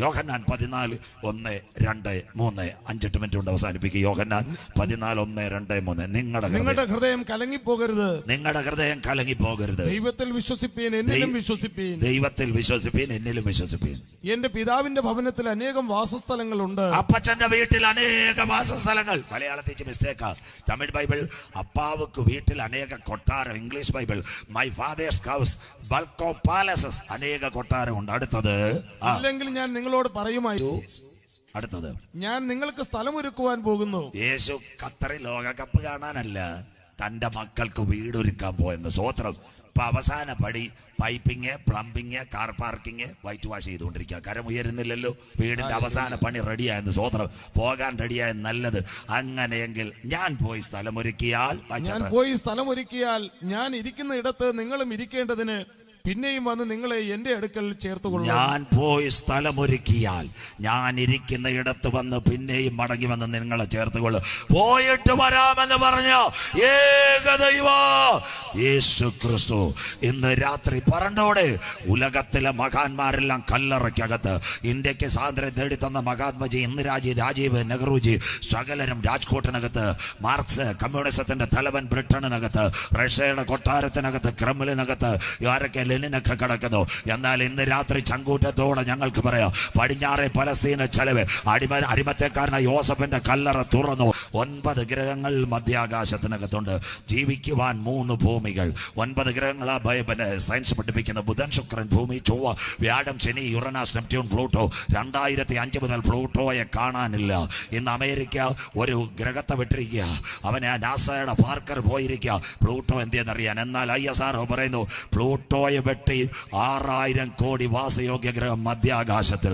യോഹന്നാൻ 14 1 2 3 5 മിനിറ്റ് കൊണ്ട് അവസാനിപ്പിക്കുക. യോഹന്നാൻ 14 1 2 3. നിങ്ങളുടെ ഹൃദയം കലങ്ങിപ്പോകരുത്. നിങ്ങളുടെ ഹൃദയം കലങ്ങിപ്പോകരുത്. ദൈവത്തിൽ വിശ്വസിപ്പീൻ, എന്നിലും വിശ്വസിപ്പീൻ. ദൈവത്തിൽ വിശ്വസിപ്പീൻ, എന്നിലും വിശ്വസിപ്പീൻ. എന്റെ പിതാവിന്റെ ഭവനത്തിൽ അനേകം വാസസ്ഥലങ്ങളുണ്ട്. അപ്പച്ചന്റെ വീട്ടിൽ അനേക വാസസ്ഥലങ്ങൾ. മലയാളത്തിൽ മിസ്റ്റേക്കാ. തമിഴ് ബൈബിൾ അപ്പാവുക്ക് വീട്ടിൽ അനേക കൊട്ടാരം. English Bible my fathers house bulk of palaces. അനേക കൊട്ടാരമുണ്ട്. അടുത്തത് അല്ലെങ്കിൽ ഞാൻ നിങ്ങളോട് പറയുമായിരുന്നു. അടുത്തത് ഞാൻ നിങ്ങൾക്ക് സ്ഥലമൊരുക്കുവാൻ പോകുന്നു. യേശു ഖത്തറിൽ ലോകകപ്പ് കാണാനല്ല, തന്റെ മക്കൾക്ക് വീടൊരുക്കാൻ പോയെന്ന്. സ്വോത്രം. ഇപ്പൊ അവസാന പടി piping, plumbing, car parking, white wash ചെയ്തുകൊണ്ടിരിക്കുക. കരം ഉയരുന്നില്ലല്ലോ. വീടിന്റെ അവസാന പണി റെഡിയായെന്ന്. സ്വോത്രം. പോകാൻ റെഡിയായ നല്ലത്. അങ്ങനെയെങ്കിൽ ഞാൻ പോയി സ്ഥലമൊരുക്കിയാൽ, ഞാൻ ഇരിക്കുന്ന ഇടത്ത് നിങ്ങളും ഇരിക്കേണ്ടതിന് പിന്നെയും വന്ന് നിങ്ങളെ എന്റെ അടുക്കൽ ചേർത്തുകൊള്ളും. ഞാൻ പോയി സ്ഥലമൊരുക്കിയാൽ ഞാൻ ഇരിക്കുന്ന ഇടത്ത് വന്ന് പിന്നെയും മടങ്ങി വന്ന് നിങ്ങളെ ചേർത്തുകൊള്ളും. പോയിട്ട് വരാമെന്ന് പറഞ്ഞ ഏകദൈവ യേശു ക്രിസ്തു ഇന്ന് രാത്രി പറഞ്ഞോടെ. ഉലകത്തിലെ മഹാന്മാരെല്ലാം കല്ലറയ്ക്കകത്ത്, ഇന്ത്യക്ക് സ്വാതന്ത്ര്യം നേടിത്തന്ന മഹാത്മജി ഇന്ദിരാജി, രാജീവ്, നെഹ്റുജി, സകലരും രാജ്കോട്ടിനകത്ത്, മാർക്സ് കമ്മ്യൂണിസത്തിന്റെ തലവൻ ബ്രിട്ടനിനകത്ത്, റഷ്യയുടെ കൊട്ടാരത്തിനകത്ത്, ക്രെംലിനകത്ത്, ആരൊക്കെ ലെനിനൊക്കെ കിടക്കുന്നു. എന്നാൽ ഇന്ന് രാത്രി ചങ്കൂറ്റത്തോടെ ഞങ്ങൾക്ക് പറയാം, പടിഞ്ഞാറെ പലസ്തീന ചെലവ് അടിമത്തേക്കാരനായ യോസഫിന്റെ കല്ലറ തുറന്നു. 9 ഗ്രഹങ്ങൾ മധ്യാകാശത്തിനകത്തുണ്ട്. ജീവിക്കുവാൻ 3 ഭൂമികൾ. 9 ഗ്രഹങ്ങളാ സയൻസ് പഠിപ്പിക്കുന്ന. ബുധൻ, ശുക്രൻ, ഭൂമി, ചൊവ്വ, വ്യാഴം, ശനി, യുറനാസ്, നെപ്റ്റ്യൂൺ, പ്ലൂട്ടോ. 2005 മുതൽ പ്ലൂട്ടോയെ കാണാനില്ല. ഇന്ന് അമേരിക്ക ഒരു ഗ്രഹത്തെ വിട്ടിരിക്കുക. അവനെ നാസയുടെ പാർക്കർ പോയിരിക്കുക പ്ലൂട്ടോ എന്തെന്നറിയാൻ. എന്നാൽ ISRO പറയുന്നു പ്ലൂട്ടോയെ വെട്ടി 6000 കോടി വാസയോഗ്യ ഗ്രഹം മധ്യാകാശത്തിൽ.